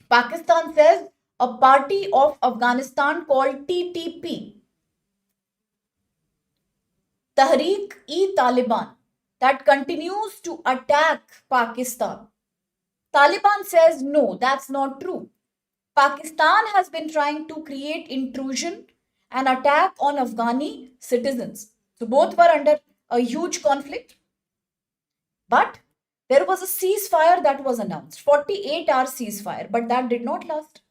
Speaker 1: Pakistan says a party of Afghanistan called TTP. Tehreek-e-Taliban that continues to attack Pakistan. Taliban says no, that's not true. Pakistan has been trying to create intrusion and attack on Afghani citizens. So both were under a huge conflict. But there was a ceasefire that was announced, 48-hour ceasefire, but that did not last.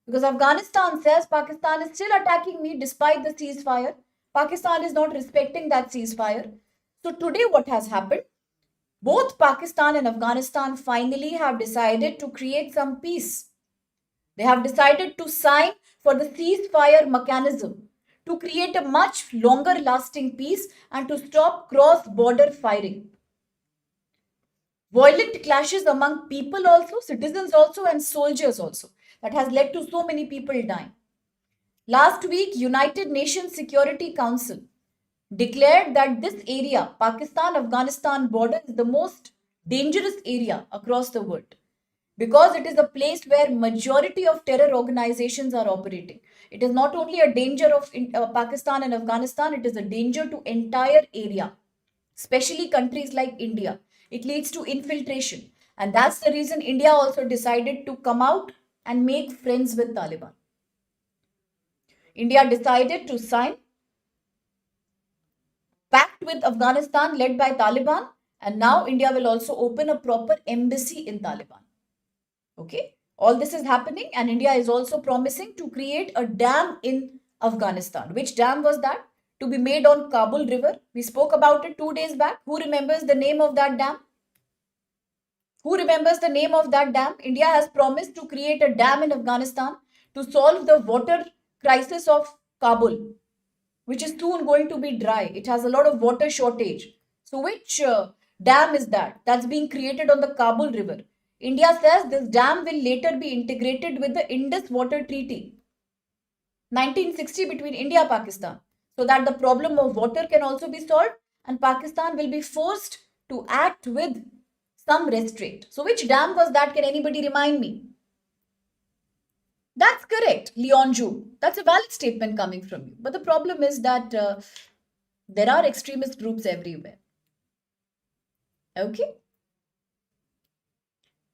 Speaker 1: Because Afghanistan says Pakistan is still attacking me despite the ceasefire. Pakistan is not respecting that ceasefire. So today what has happened? Both Pakistan and Afghanistan finally have decided to create some peace. They have decided to sign for the ceasefire mechanism to create a much longer lasting peace and to stop cross border firing. Violent clashes among people also, citizens also, and soldiers also, that has led to so many people dying. Last week, United Nations Security Council declared that this area, Pakistan-Afghanistan border, is the most dangerous area across the world because it is a place where majority of terror organizations are operating. It is not only a danger of Pakistan and Afghanistan, it is a danger to entire area, especially countries like India. It leads to infiltration. And that's the reason India also decided to come out and make friends with Taliban. India decided to sign pact with Afghanistan led by Taliban, and now India will also open a proper embassy in Taliban. Okay, all this is happening, and India is also promising to create a dam in Afghanistan. Which dam was that? To be made on Kabul River. We spoke about it 2 days back. Who remembers the name of that dam? Who remembers the name of that dam? India has promised to create a dam in Afghanistan to solve the water crisis of Kabul, which is soon going to be dry. It has a lot of water shortage. So which dam is that? That's being created on the Kabul River. India says this dam will later be integrated with the Indus Water Treaty 1960 between India and Pakistan, so that the problem of water can also be solved and Pakistan will be forced to act with some restraint. So which dam was that? Can anybody remind me? That's correct, Leonju. That's a valid statement coming from you. But the problem is that there are extremist groups everywhere. Okay?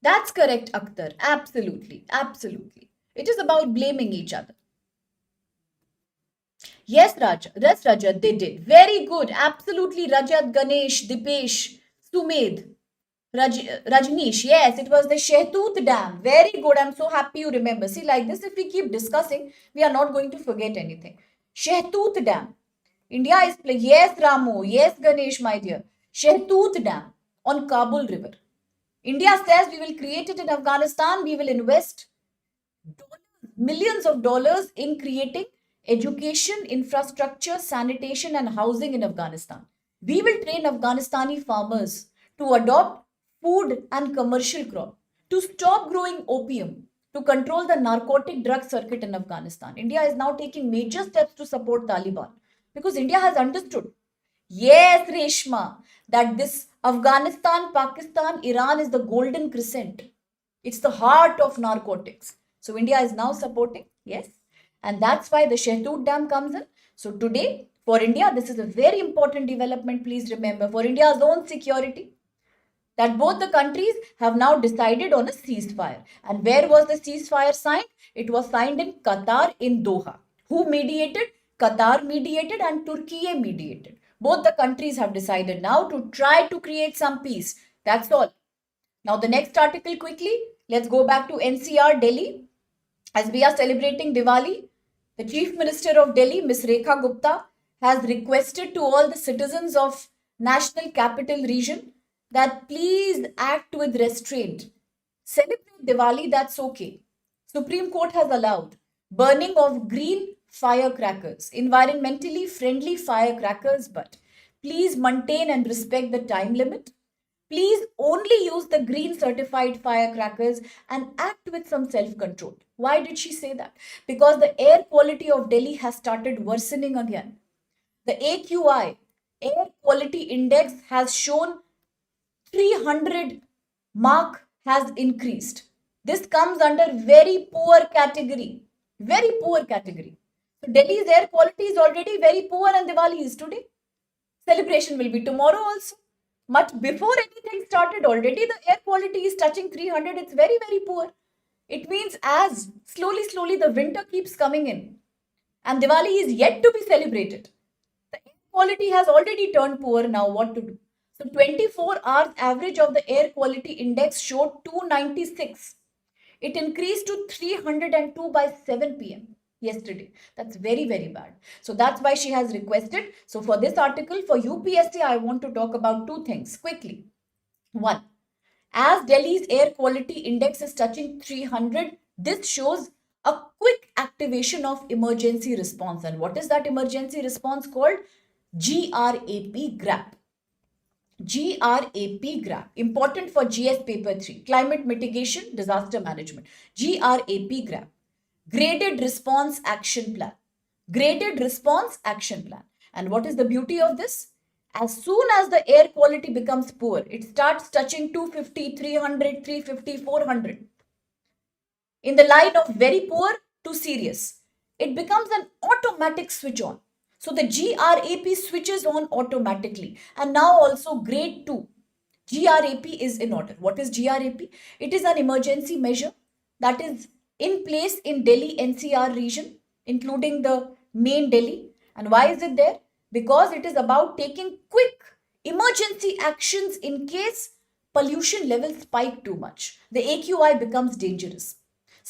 Speaker 1: That's correct, Akhtar. Absolutely. Absolutely. It is about blaming each other. Yes, Raja. Yes, Rajat, they did. Very good. Absolutely, Rajat, Ganesh, Dipesh, Sumed. Rajneesh, yes, it was the Shehtut Dam. Very good. I'm so happy you remember. See, like this, if we keep discussing, we are not going to forget anything. Shehtut Dam. India is playing. Yes, Ramu. Yes, Ganesh, my dear. Shehtut Dam on Kabul River. India says we will create it in Afghanistan. We will invest millions of dollars in creating education, infrastructure, sanitation, and housing in Afghanistan. We will train Afghanistani farmers to adopt food and commercial crop, to stop growing opium, to control the narcotic drug circuit in Afghanistan. India is now taking major steps to support Taliban because India has understood. Yes, Reshma, that this Afghanistan, Pakistan, Iran is the golden crescent. It's the heart of narcotics. So India is now supporting, yes. And that's why the Shehtut Dam comes in. So today, for India, this is a very important development, please remember, for India's own security, that both the countries have now decided on a ceasefire. And where was the ceasefire signed? It was signed in Qatar in Doha. Who mediated? Qatar mediated and Turkey mediated. Both the countries have decided now to try to create some peace. That's all. Now the next article quickly. Let's go back to NCR, Delhi. As we are celebrating Diwali, the Chief Minister of Delhi, Ms. Rekha Gupta, has requested to all the citizens of National Capital Region that please act with restraint. Celebrate Diwali, that's okay. Supreme Court has allowed burning of green firecrackers, environmentally friendly firecrackers, but please maintain and respect the time limit. Please only use the green certified firecrackers and act with some self-control. Why did she say that? Because the air quality of Delhi has started worsening again. The AQI, Air Quality Index, has shown 300 mark has increased. This comes under very poor category. Very poor category. So Delhi's air quality is already very poor and Diwali is today. Celebration will be tomorrow also. Much before anything started, already the air quality is touching 300. It's very, very poor. It means as slowly the winter keeps coming in and Diwali is yet to be celebrated. The air quality has already turned poor now. What to do? So 24 hours average of the air quality index showed 296. It increased to 302 by 7 p.m. yesterday. That's very, very bad. So that's why she has requested. So for this article, for UPSC, I want to talk about two things quickly. One, as Delhi's air quality index is touching 300, this shows a quick activation of emergency response. And what is that emergency response called? GRAP. GRAP, important for GS paper 3, climate mitigation, disaster management. GRAP, graded response action plan. Graded response action plan. And what is the beauty of this? As soon as the air quality becomes poor, it starts touching 250, 300, 350, 400. In the line of very poor to serious, it becomes an automatic switch on. So the GRAP switches on automatically. And now also grade 2. GRAP is in order. What is GRAP? It is an emergency measure that is in place in Delhi NCR region, including the main Delhi. And why is it there? Because it is about taking quick emergency actions in case pollution levels spike too much. The AQI becomes dangerous.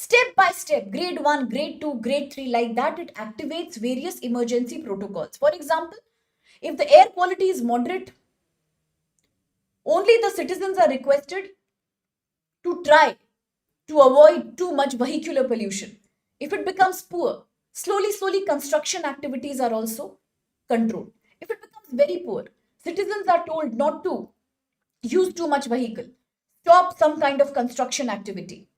Speaker 1: Step by step, grade 1, grade 2, grade 3, like that, it activates various emergency protocols. For example, if the air quality is moderate, only the citizens are requested to try to avoid too much vehicular pollution. If it becomes poor, slowly construction activities are also controlled. If it becomes very poor, citizens are told not to use too much vehicle, stop some kind of construction activity.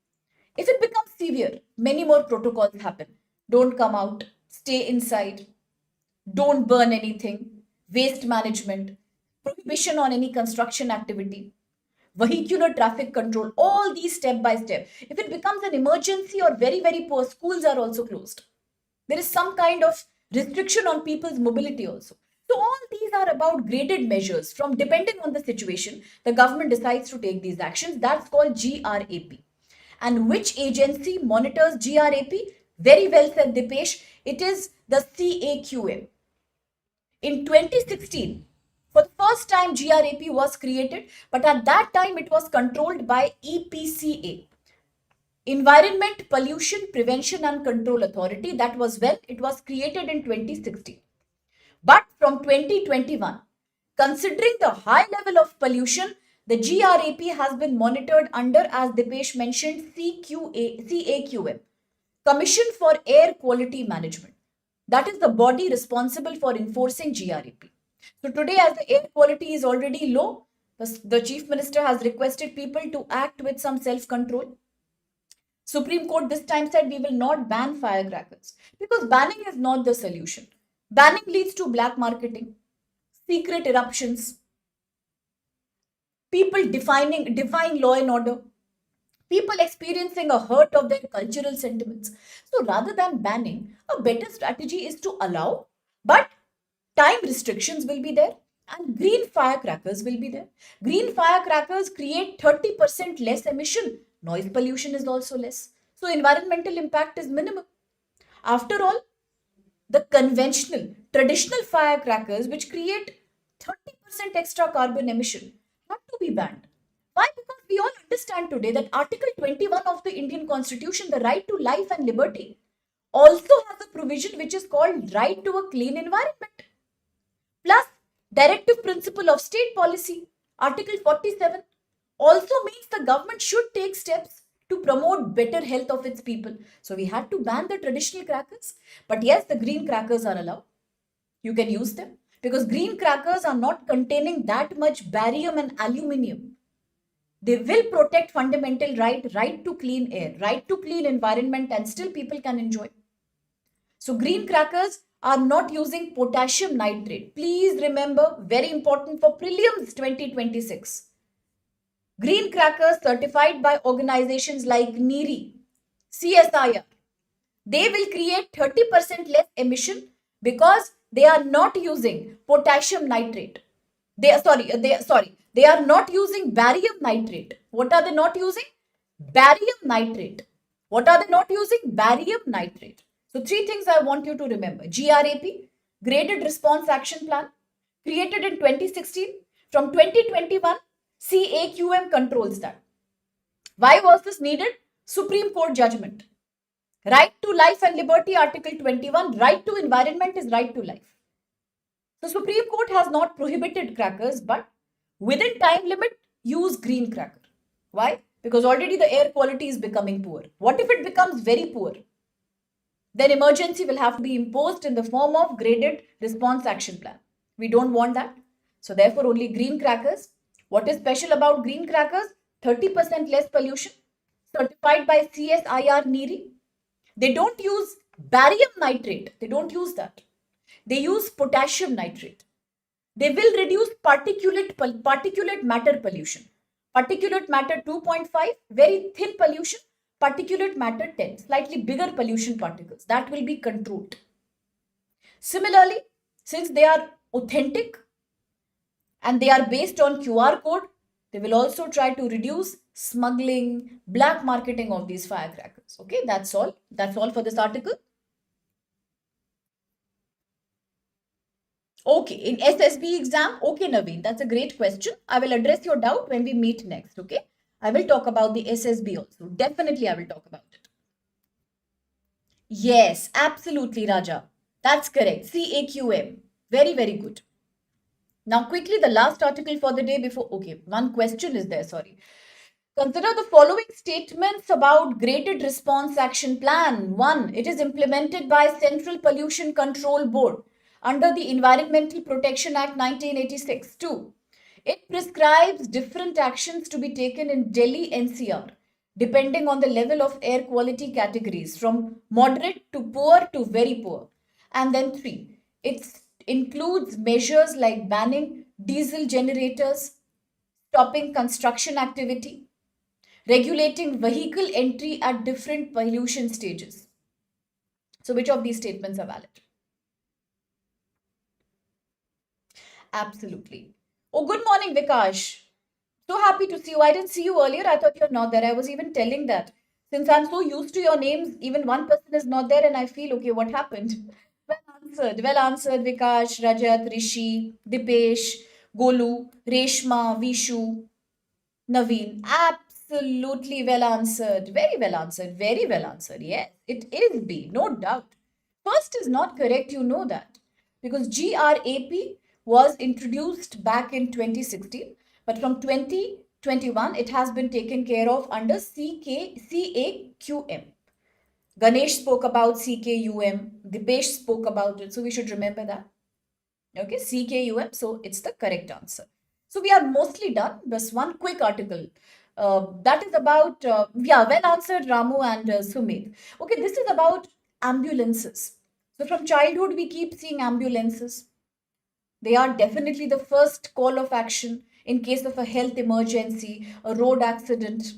Speaker 1: If it becomes severe, many more protocols happen. Don't come out, stay inside, don't burn anything, waste management, prohibition on any construction activity, vehicular traffic control, all these step by step. If it becomes an emergency or very, very poor, schools are also closed. There is some kind of restriction on people's mobility also. So all these are about graded measures from depending on the situation, the government decides to take these actions. That's called GRAP. And which agency monitors GRAP? Very well said, Dipesh. It is the CAQM. In 2016, for the first time, GRAP was created, but at that time it was controlled by EPCA, Environment Pollution Prevention and Control Authority. That was when it was created in 2016. But from 2021, considering the high level of pollution, the GRAP has been monitored under, as Dipesh mentioned, CAQM, Commission for Air Quality Management. That is the body responsible for enforcing GRAP. So today, as the air quality is already low, the Chief Minister has requested people to act with some self-control. Supreme Court this time said we will not ban firecrackers because banning is not the solution. Banning leads to black marketing, secret eruptions, people defying law and order, people experiencing a hurt of their cultural sentiments. So rather than banning, a better strategy is to allow, but time restrictions will be there and green firecrackers will be there. Green firecrackers create 30% less emission. Noise pollution is also less. So environmental impact is minimal. After all, the conventional, traditional firecrackers which create 30% extra carbon emission have to be banned. Why? Because we all understand today that Article 21 of the Indian Constitution, the right to life and liberty, also has a provision which is called right to a clean environment. Plus, directive principle of state policy, Article 47, also means the government should take steps to promote better health of its people. So we had to ban the traditional crackers. But yes, the green crackers are allowed. You can use them because green crackers are not containing that much barium and aluminium. They will protect fundamental right to clean air, right to clean environment, and still people can enjoy. So green crackers are not using potassium nitrate. Please remember, very important for prelims 2026. Green crackers certified by organizations like NEERI, CSIR, they will create 30% less emission because They are not using potassium nitrate. They are not using barium nitrate. What are they not using? Barium nitrate. What are they not using? Barium nitrate. So three things I want you to remember. GRAP, Graded Response Action Plan, created in 2016. From 2021, CAQM controls that. Why was this needed? Supreme Court judgment. Right to life and liberty, Article 21. Right to environment is right to life. The Supreme Court has not prohibited crackers, but within time limit, use green cracker. Why? Because already the air quality is becoming poor. What if it becomes very poor? Then emergency will have to be imposed in the form of graded response action plan. We don't want that. So therefore, only green crackers. What is special about green crackers? 30% less pollution, certified by CSIR NERI. They don't use barium nitrate. They don't use that. They use potassium nitrate. They will reduce particulate matter pollution. Particulate matter 2.5, very thin pollution. Particulate matter 10, slightly bigger pollution particles. That will be controlled. Similarly, since they are authentic and they are based on QR code, they will also try to reduce smuggling, black marketing of these firecrackers. Okay, that's all. That's all for this article. Okay, in SSB exam, okay, Naveen, that's a great question. I will address your doubt when we meet next, okay? I will talk about the SSB also. Definitely, I will talk about it. Yes, absolutely, Raja. That's correct. CAQM. Very, very good. Now, quickly, the last article for the day before. Okay, one question is there, sorry. Consider the following statements about Graded Response Action Plan. 1. It is implemented by Central Pollution Control Board under the Environmental Protection Act 1986. 2. It prescribes different actions to be taken in Delhi NCR depending on the level of air quality categories from moderate to poor to very poor. And then 3. It includes measures like banning diesel generators, stopping construction activity, regulating vehicle entry at different pollution stages. So which of these statements are valid? Absolutely. Oh, good morning, Vikash. So happy to see you. I didn't see you earlier. I thought you're not there. I was even telling that. Since I'm so used to your names, even one person is not there and I feel, okay, what happened? Well answered, Vikash, Rajat, Rishi, Dipesh, Golu, Reshma, Vishu, Naveen. Absolutely well answered. Very well answered. Very well answered. Yes, it is B, no doubt. First is not correct, you know that. Because GRAP was introduced back in 2016, but from 2021 it has been taken care of under CAQM. Ganesh spoke about CKUM, Dipesh spoke about it, so we should remember that. Okay, CKUM, so it's the correct answer. So we are mostly done. Just one quick article. That is about, well answered, Ramu and Sumit. Okay, this is about ambulances. So from childhood, we keep seeing ambulances. They are definitely the first call of action in case of a health emergency, a road accident,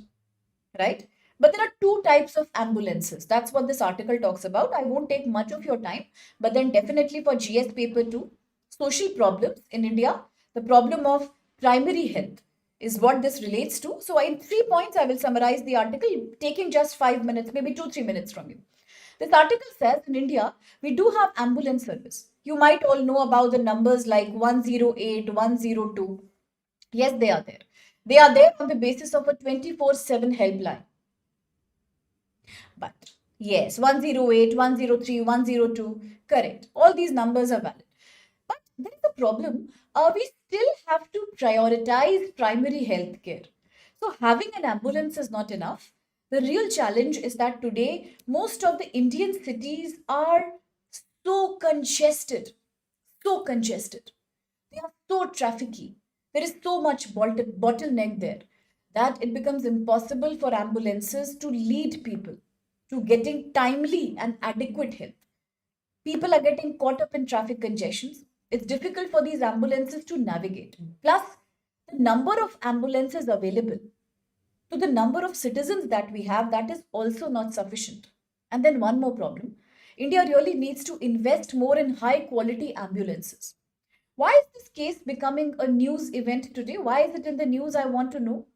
Speaker 1: right? But there are two types of ambulances. That's what this article talks about. I won't take much of your time, but then definitely for GS paper 2, social problems in India, the problem of primary health is what this relates to. So in 3 points, I will summarize the article, taking just 5 minutes, maybe 2-3 minutes from you. This article says in India, we do have ambulance service. You might all know about the numbers like 108, 102. Yes, they are there. They are there on the basis of a 24/7 helpline. But yes, 108, 103, 102, correct. All these numbers are valid. But there is a problem. We still have to prioritize primary health care. So having an ambulance is not enough. The real challenge is that today most of the Indian cities are so congested, so congested. They are so trafficy. There is so much bottleneck there that it becomes impossible for ambulances to lead people to getting timely and adequate help. People are getting caught up in traffic congestions. It's difficult for these ambulances to navigate. Plus, the number of ambulances available to the number of citizens that we have, that is also not sufficient. And then one more problem. India really needs to invest more in high quality ambulances. Why is this case becoming a news event today? Why is it in the news? I want to know.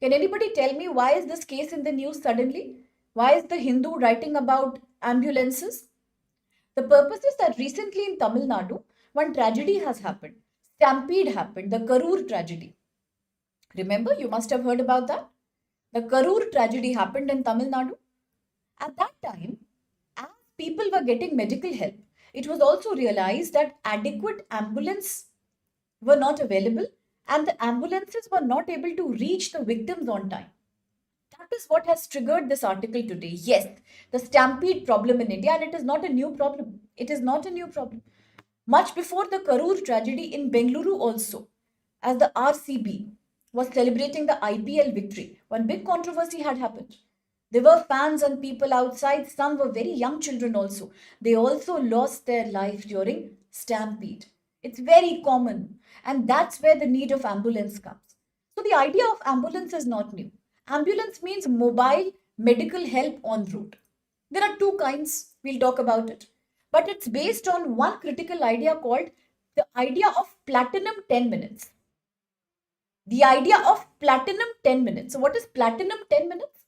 Speaker 1: Can anybody tell me why is this case in the news suddenly? Why is the Hindu writing about ambulances? The purpose is that recently in Tamil Nadu, one tragedy has happened. Stampede happened, the Karur tragedy. Remember, you must have heard about that. The Karur tragedy happened in Tamil Nadu. At that time, as people were getting medical help, it was also realized that adequate ambulance were not available and the ambulances were not able to reach the victims on time. That is what has triggered this article today. Yes, the stampede problem in India, and it is not a new problem. It is not a new problem. Much before the Karur tragedy in Bengaluru also, as the RCB was celebrating the IPL victory, one big controversy had happened. There were fans and people outside, some were very young children also. They also lost their life during stampede. It's very common, and that's where the need of ambulance comes. So the idea of ambulance is not new. Ambulance means mobile medical help en route. There are two kinds, we'll talk about it. But it's based on one critical idea called the idea of platinum 10 minutes. The idea of platinum 10 minutes. So what is platinum 10 minutes?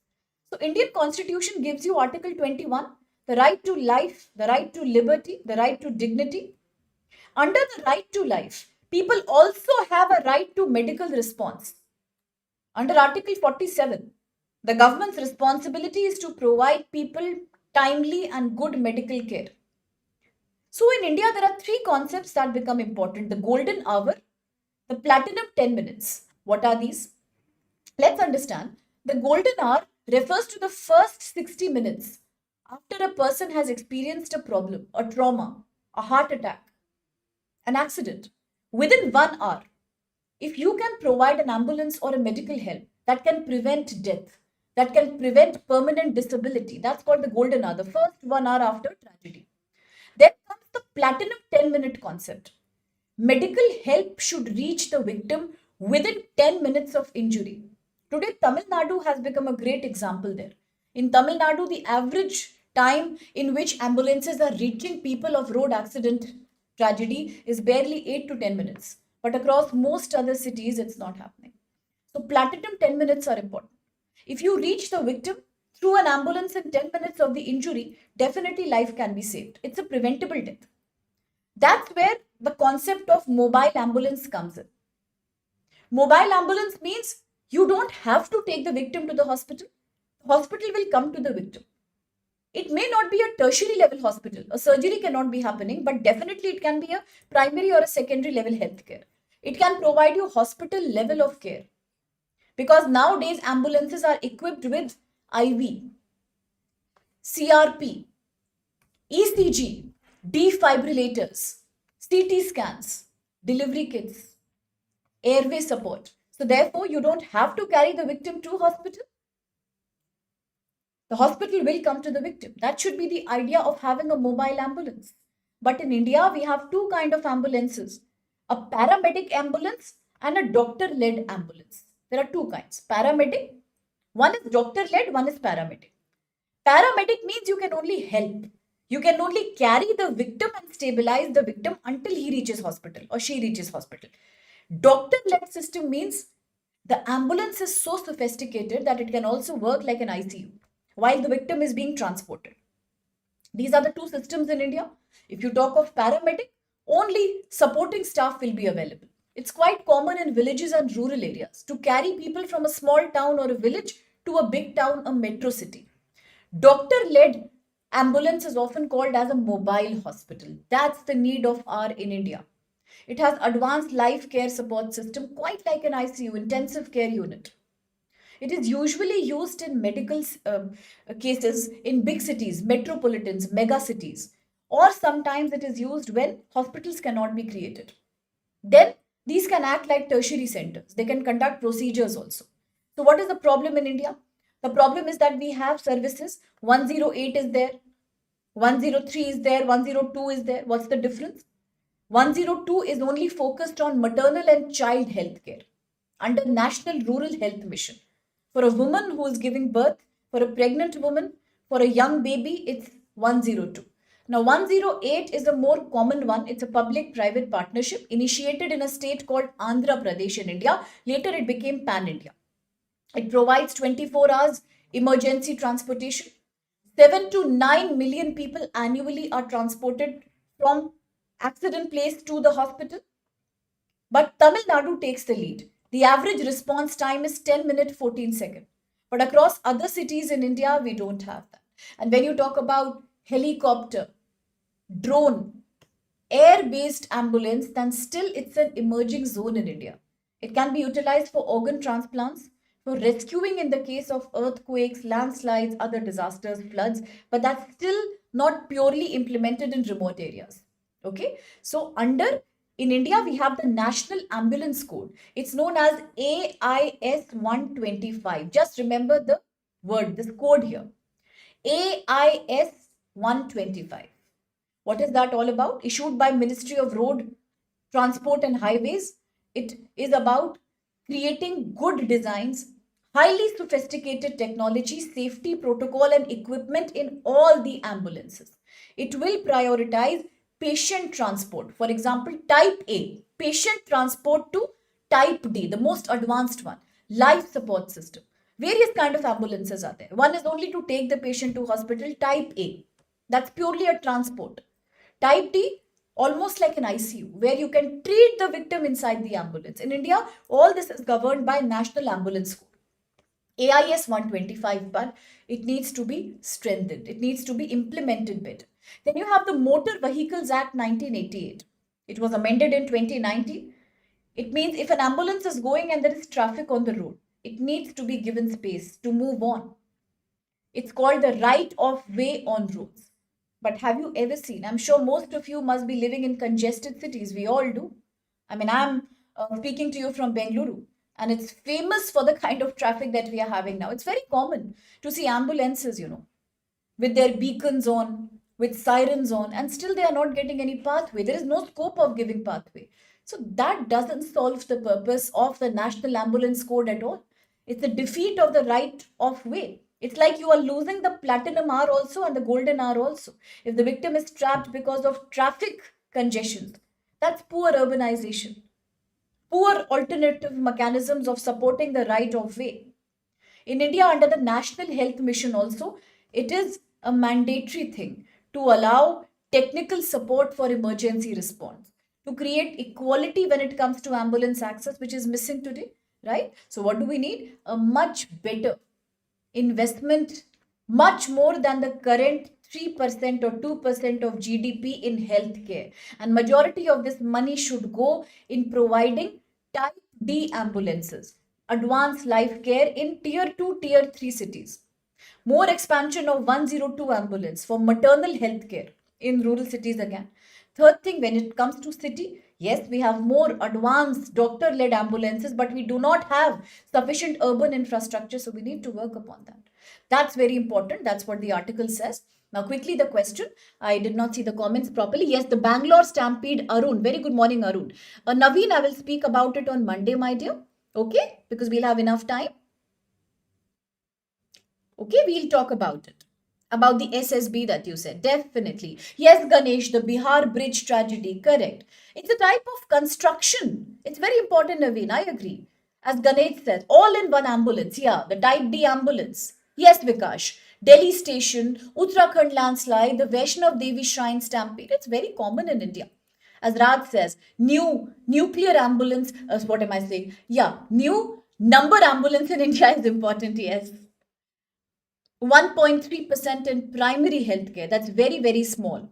Speaker 1: So Indian Constitution gives you Article 21, the right to life, the right to liberty, the right to dignity. Under the right to life, people also have a right to medical response. Under Article 47, the government's responsibility is to provide people timely and good medical care. So in India, there are three concepts that become important: the golden hour, the platinum 10 minutes. What are these? Let's understand. The golden hour refers to the first 60 minutes after a person has experienced a problem, a trauma, a heart attack, an accident. Within 1 hour, if you can provide an ambulance or a medical help that can prevent death, that can prevent permanent disability, that's called the golden hour, the first 1 hour after tragedy. Then comes the platinum 10-minute concept. Medical help should reach the victim within 10 minutes of injury. Today, Tamil Nadu has become a great example there. In Tamil Nadu, the average time in which ambulances are reaching people of road accident tragedy is barely 8 to 10 minutes. But across most other cities, it's not happening. So, platinum 10 minutes are important. If you reach the victim through an ambulance in 10 minutes of the injury, definitely life can be saved. It's a preventable death. That's where the concept of mobile ambulance comes in. Mobile ambulance means you don't have to take the victim to the hospital. The hospital will come to the victim. It may not be a tertiary level hospital. A surgery cannot be happening, but definitely it can be a primary or a secondary level healthcare. It can provide you hospital level of care. Because nowadays ambulances are equipped with IV, CRP, ECG, defibrillators, CT scans, delivery kits, airway support. So therefore, you don't have to carry the victim to hospital. The hospital will come to the victim. That should be the idea of having a mobile ambulance. But in India, we have two kinds of ambulances: a paramedic ambulance and a doctor-led ambulance. There are two kinds. Paramedic, one is doctor-led, one is paramedic. Paramedic means you can only help. You can only carry the victim and stabilize the victim until he reaches hospital or she reaches hospital. Doctor-led system means the ambulance is so sophisticated that it can also work like an ICU while the victim is being transported. These are the two systems in India. If you talk of paramedic, only supporting staff will be available. It's quite common in villages and rural areas to carry people from a small town or a village to a big town, a metro city. Doctor-led ambulance is often called as a mobile hospital. That's the need of hour in India. It has advanced life care support system, quite like an ICU, intensive care unit. It is usually used in medical cases in big cities, metropolitans, mega cities, or sometimes it is used when hospitals cannot be created. Then these can act like tertiary centers. They can conduct procedures also. So what is the problem in India? The problem is that we have services. 108 is there, 103 is there, 102 is there. What's the difference? 102 is only focused on maternal and child health care under National Rural Health Mission. For a woman who is giving birth, for a pregnant woman, for a young baby, it's 102. Now, 108 is a more common one. It's a public private partnership initiated in a state called Andhra Pradesh in India. Later, it became Pan India. It provides 24 hours emergency transportation. 7 to 9 million people annually are transported from accident place to the hospital. But Tamil Nadu takes the lead. The average response time is 10 minutes 14 seconds. But across other cities in India, we don't have that. And when you talk about helicopter, drone, air based ambulance, then still it's an emerging zone in India. It can be utilized for organ transplants, for rescuing in the case of earthquakes, landslides, other disasters, floods, but that's still not purely implemented in remote areas. Okay, so under in India, we have the National Ambulance Code. It's known as AIS 125. Just remember the word, this code here. AIS 125. What is that all about? Issued by Ministry of Road Transport and Highways. It is about creating good designs, highly sophisticated technology, safety protocol and equipment in all the ambulances. It will prioritize patient transport. For example, type A, patient transport to type D, the most advanced one, life support system. Various kind of ambulances are there. One is only to take the patient to hospital, type A. That's purely a transport. Type D, almost like an ICU, where you can treat the victim inside the ambulance. In India, all this is governed by National Ambulance Code. AIS 125, but it needs to be strengthened. It needs to be implemented better. Then you have the Motor Vehicles Act 1988. It was amended in 2019. It means if an ambulance is going and there is traffic on the road, it needs to be given space to move on. It's called the right of way on roads. But have you ever seen? I'm sure most of you must be living in congested cities. We all do. I mean, I'm speaking to you from Bengaluru, and it's famous for the kind of traffic that we are having now. It's very common to see ambulances, with their beacons on, with sirens on, and still they are not getting any pathway. There is no scope of giving pathway. So that doesn't solve the purpose of the National Ambulance Code at all. It's a defeat of the right of way. It's like you are losing the platinum hour also and the golden hour also. If the victim is trapped because of traffic congestion, that's poor urbanization, poor alternative mechanisms of supporting the right of way. In India, under the National Health Mission, also, it is a mandatory thing to allow technical support for emergency response, to create equality when it comes to ambulance access, which is missing today, right? So, what do we need? A much better investment, much more than the current 3% or 2% of GDP in healthcare. And majority of this money should go in providing type D ambulances, advanced life care in tier 2, tier 3 cities. More expansion of 102 ambulance for maternal health care in rural cities again. Third thing, when it comes to city, yes, we have more advanced doctor-led ambulances, but we do not have sufficient urban infrastructure, so we need to work upon that. That's very important. That's what the article says. Now, quickly the question. I did not see the comments properly. Yes, the Bangalore Stampede, Arun. Very good morning, Arun. Naveen, I will speak about it on Monday, my dear. Okay, because we'll have enough time. Okay, we'll talk about it. About the SSB that you said. Definitely. Yes, Ganesh, the Bihar bridge tragedy. Correct. It's a type of construction. It's very important, Naveen. I agree. As Ganesh says, all in one ambulance. Yeah, the type D ambulance. Yes, Vikash. Delhi station, Uttarakhand landslide, the Vaishnav Devi shrine stampede. It's very common in India. As Raj says, new nuclear ambulance. What am I saying? Yeah, new number ambulance in India is important. Yes. 1.3% in primary healthcare. That's very, very small.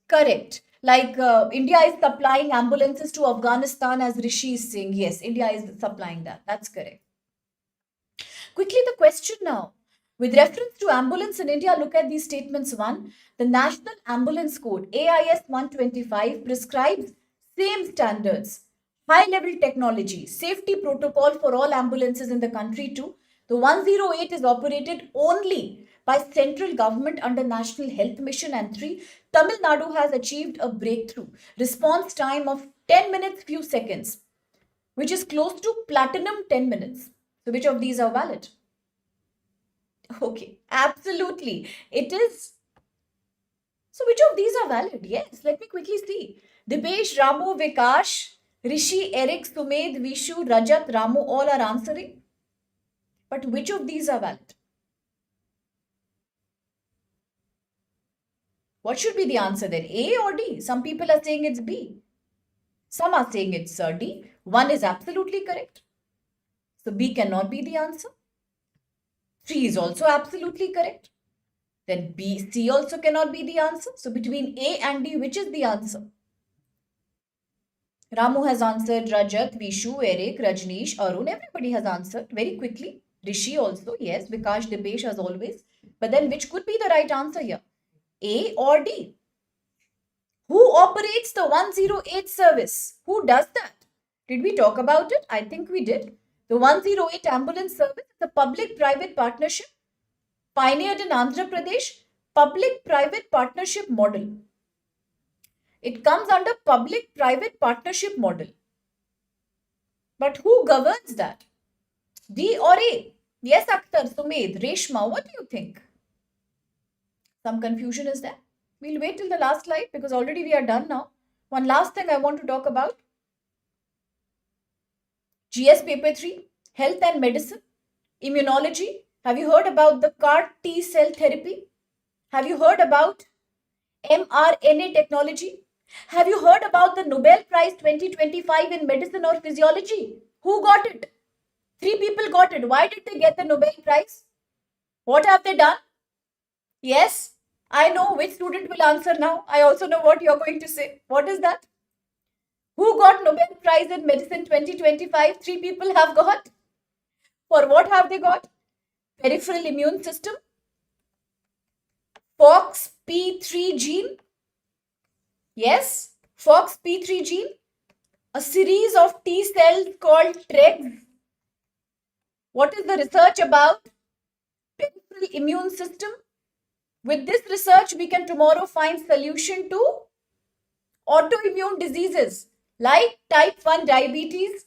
Speaker 1: Correct. Like India is supplying ambulances to Afghanistan, as Rishi is saying. Yes, India is supplying that. That's correct. Quickly, the question now. With reference to ambulance in India, look at these statements. One, the National Ambulance Code, AIS 125, prescribes same standards, high level technology, safety protocol for all ambulances in the country too. The 108 is operated only by central government under National Health Mission. And three, Tamil Nadu has achieved a breakthrough response time of 10 minutes, few seconds, which is close to platinum 10 minutes. So which of these are valid? Okay, absolutely. It is So which of these are valid? Yes, let me quickly see. Dipesh, Ramu, Vikash, Rishi, Eric, Sumed, Vishu, Rajat, Ramu, all are answering. But which of these are valid? What should be the answer then? A or D? Some people are saying it's B. Some are saying it's D. One is absolutely correct. So B cannot be the answer. 3 is also absolutely correct. Then B, C also cannot be the answer. So between A and D, which is the answer? Ramu has answered, Rajat, Vishu, Eric, Rajneesh, Arun. Everybody has answered very quickly. Rishi also, yes. Vikash, Dipesh as always. But then which could be the right answer here? A or D? Who operates the 108 service? Who does that? Did we talk about it? I think we did. The 108 ambulance service is a public-private partnership pioneered in Andhra Pradesh, public-private partnership model. It comes under public-private partnership model. But who governs that? D or A? Yes, Akhtar, Sumed, Reshma, what do you think? Some confusion is there. We'll wait till the last slide because already we are done now. One last thing I want to talk about. GS paper 3, health and medicine, immunology. Have you heard about the CAR T cell therapy? Have you heard about mRNA technology? Have you heard about the Nobel Prize 2025 in medicine or physiology? Who got it? 3 people got it. Why did they get the Nobel Prize? What have they done? Yes, I know which student will answer now. I also know what you're going to say. What is that? Who got Nobel Prize in Medicine 2025? 3 people have got. For what have they got? Peripheral immune system, FOXP3 gene. Yes, FOXP3 gene. A series of T cells called TREGs. What is the research about? Peripheral immune system. With this research, we can tomorrow find solution to autoimmune diseases like type 1 diabetes,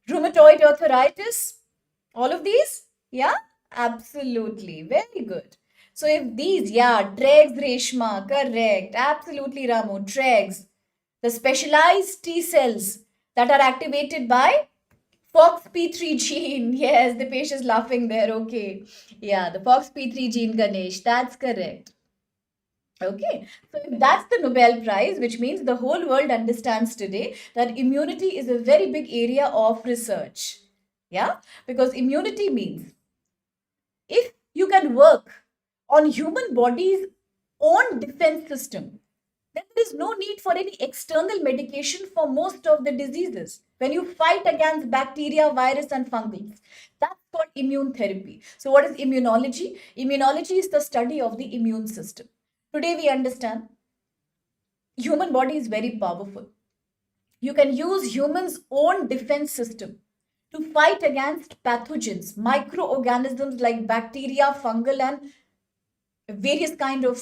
Speaker 1: rheumatoid arthritis, all of these? Yeah, absolutely. Very good. So if these, yeah, TREGs, Reshma, correct. Absolutely, Ramu, TREGs. The specialized T cells that are activated by FOXP3 gene. Yes, the patient is laughing there. Okay. Yeah, the FOXP3 gene, Ganesh. That's correct. Okay, so if that's the Nobel Prize, which means the whole world understands today that immunity is a very big area of research. Yeah, because immunity means if you can work on human body's own defense system, then there is no need for any external medication for most of the diseases. When you fight against bacteria, virus, and fungus, that's called immune therapy. So, what is immunology? Immunology is the study of the immune system. Today, we understand human body is very powerful. You can use humans' own defense system to fight against pathogens, microorganisms like bacteria, fungal, and various kind of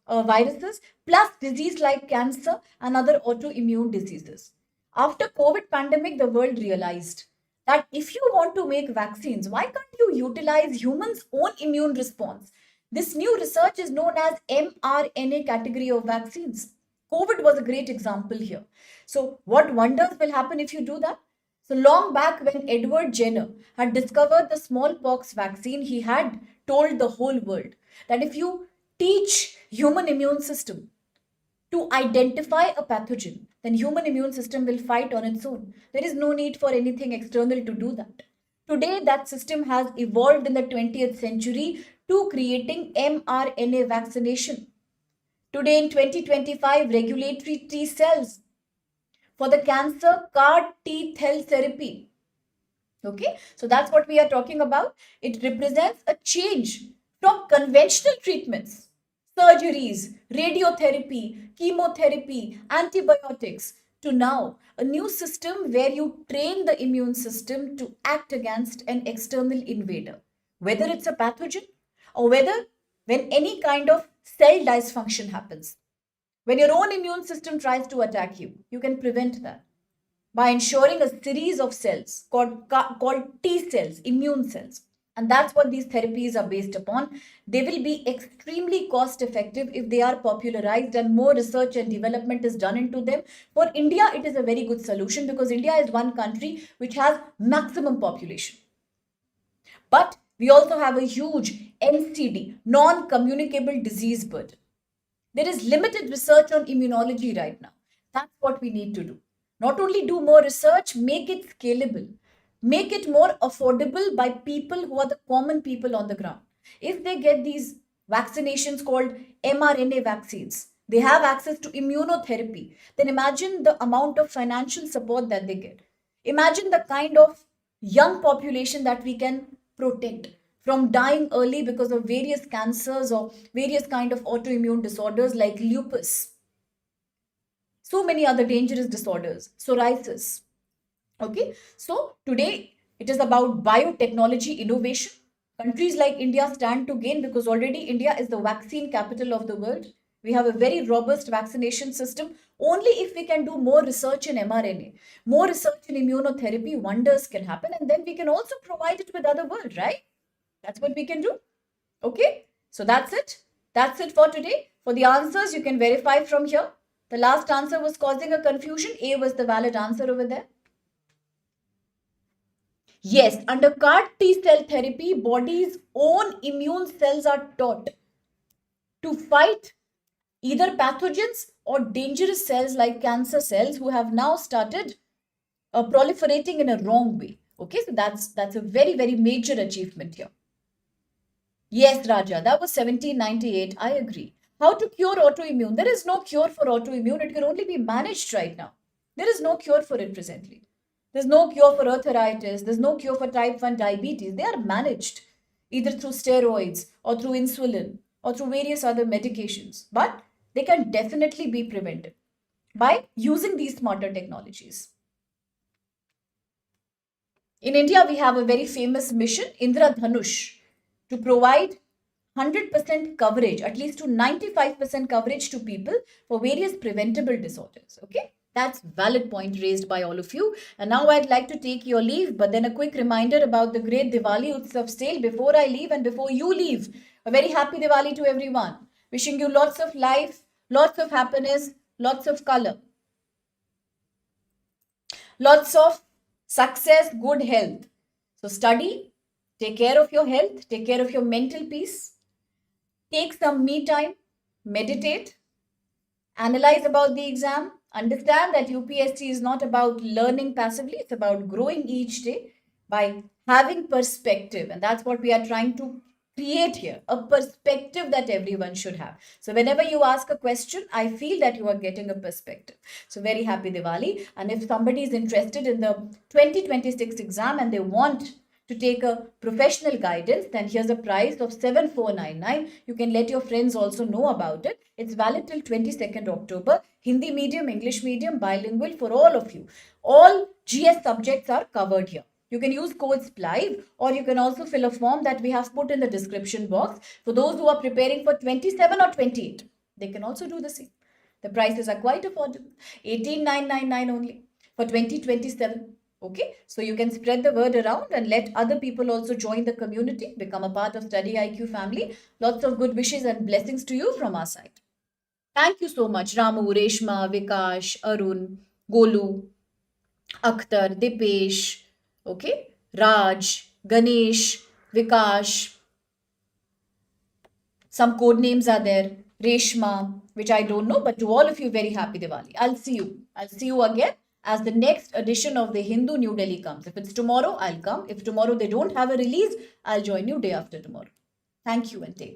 Speaker 1: viruses, plus disease like cancer and other autoimmune diseases. After COVID pandemic, the world realized that if you want to make vaccines, why can't you utilize humans' own immune response? This new research is known as mRNA category of vaccines. COVID was a great example here. So, what wonders will happen if you do that? So, long back when Edward Jenner had discovered the smallpox vaccine, he had told the whole world that if you teach human immune system to identify a pathogen, then human immune system will fight on its own. There is no need for anything external to do that. Today, that system has evolved in the 20th century to creating mRNA vaccination. Today in 2025, regulatory T cells for the cancer CAR T cell therapy. Okay, so that's what we are talking about. It represents a change from conventional treatments, surgeries, radiotherapy, chemotherapy, antibiotics, to now a new system where you train the immune system to act against an external invader, whether it's a pathogen or whether when any kind of cell dysfunction happens. When your own immune system tries to attack you, you can prevent that by ensuring a series of cells called T cells, immune cells. And that's what these therapies are based upon. They will be extremely cost effective if they are popularized and more research and development is done into them. For India, it is a very good solution because India is one country which has maximum population. But we also have a huge NCD, non-communicable disease burden. There is limited research on immunology right now. That's what we need to do. Not only do more research, make it scalable, make it more affordable by people who are the common people on the ground. If they get these vaccinations called mRNA vaccines, they have access to immunotherapy, then imagine the amount of financial support that they get. Imagine the kind of young population that we can protect from dying early because of various cancers or various kind of autoimmune disorders like lupus, so many other dangerous disorders, psoriasis. Okay, so today it is about biotechnology innovation. Countries like India stand to gain because already India is the vaccine capital of the world. We have a very robust vaccination system. Only if we can do more research in mRNA, more research in immunotherapy, wonders can happen. And then we can also provide it with other world, right? That's what we can do. Okay, so that's it. That's it for today. For the answers, you can verify from here. The last answer was causing a confusion. A was the valid answer over there. Yes, under CAR T cell therapy, body's own immune cells are taught to fight either pathogens or dangerous cells like cancer cells who have now started proliferating in a wrong way. Okay, so that's a very major achievement here. Yes, Raja, that was 1798. I agree. How to cure autoimmune? There is no cure for autoimmune. It can only be managed right now. There is no cure for it presently. There's no cure for arthritis. There's no cure for type 1 diabetes. They are managed either through steroids or through insulin or through various other medications. But they can definitely be prevented by using these smarter technologies. In India, we have a very famous mission, Indra Dhanush, to provide 100% coverage, at least to 95% coverage to people for various preventable disorders. Okay, that's valid point raised by all of you. And now I'd like to take your leave, but then a quick reminder about the great Diwali Utsav sale before I leave and before you leave. A very happy Diwali to everyone. Wishing you lots of life, lots of happiness, lots of color, lots of success, good health. So study, take care of your health, take care of your mental peace, take some me time, meditate, analyze about the exam, understand that UPSC is not about learning passively, it's about growing each day by having perspective. And that's what we are trying to create here, a perspective that everyone should have. So whenever you ask a question, I feel that you are getting a perspective. So very happy Diwali. And if somebody is interested in the 2026 exam and they want to take a professional guidance, then here's a price of 7499. You can let your friends also know about it. It's valid till 22nd October. Hindi medium, English medium, bilingual for all of you. All GS subjects are covered here. You can use code SPLIVE or you can also fill a form that we have put in the description box. For those who are preparing for 27 or 28, they can also do the same. The prices are quite affordable. 18,999 only for 2027. Okay, so you can spread the word around and let other people also join the community, become a part of StudyIQ family. Lots of good wishes and blessings to you from our side. Thank you so much, Ramu, Reshma, Vikash, Arun, Golu, Akhtar, Dipesh, okay, Raj, Ganesh, Vikash. Some code names are there. Reshma, which I don't know, but to all of you, very happy Diwali. I'll see you. I'll see you again as the next edition of the Hindu New Delhi comes. If it's tomorrow, I'll come. If tomorrow they don't have a release, I'll join you day after tomorrow. Thank you and take care.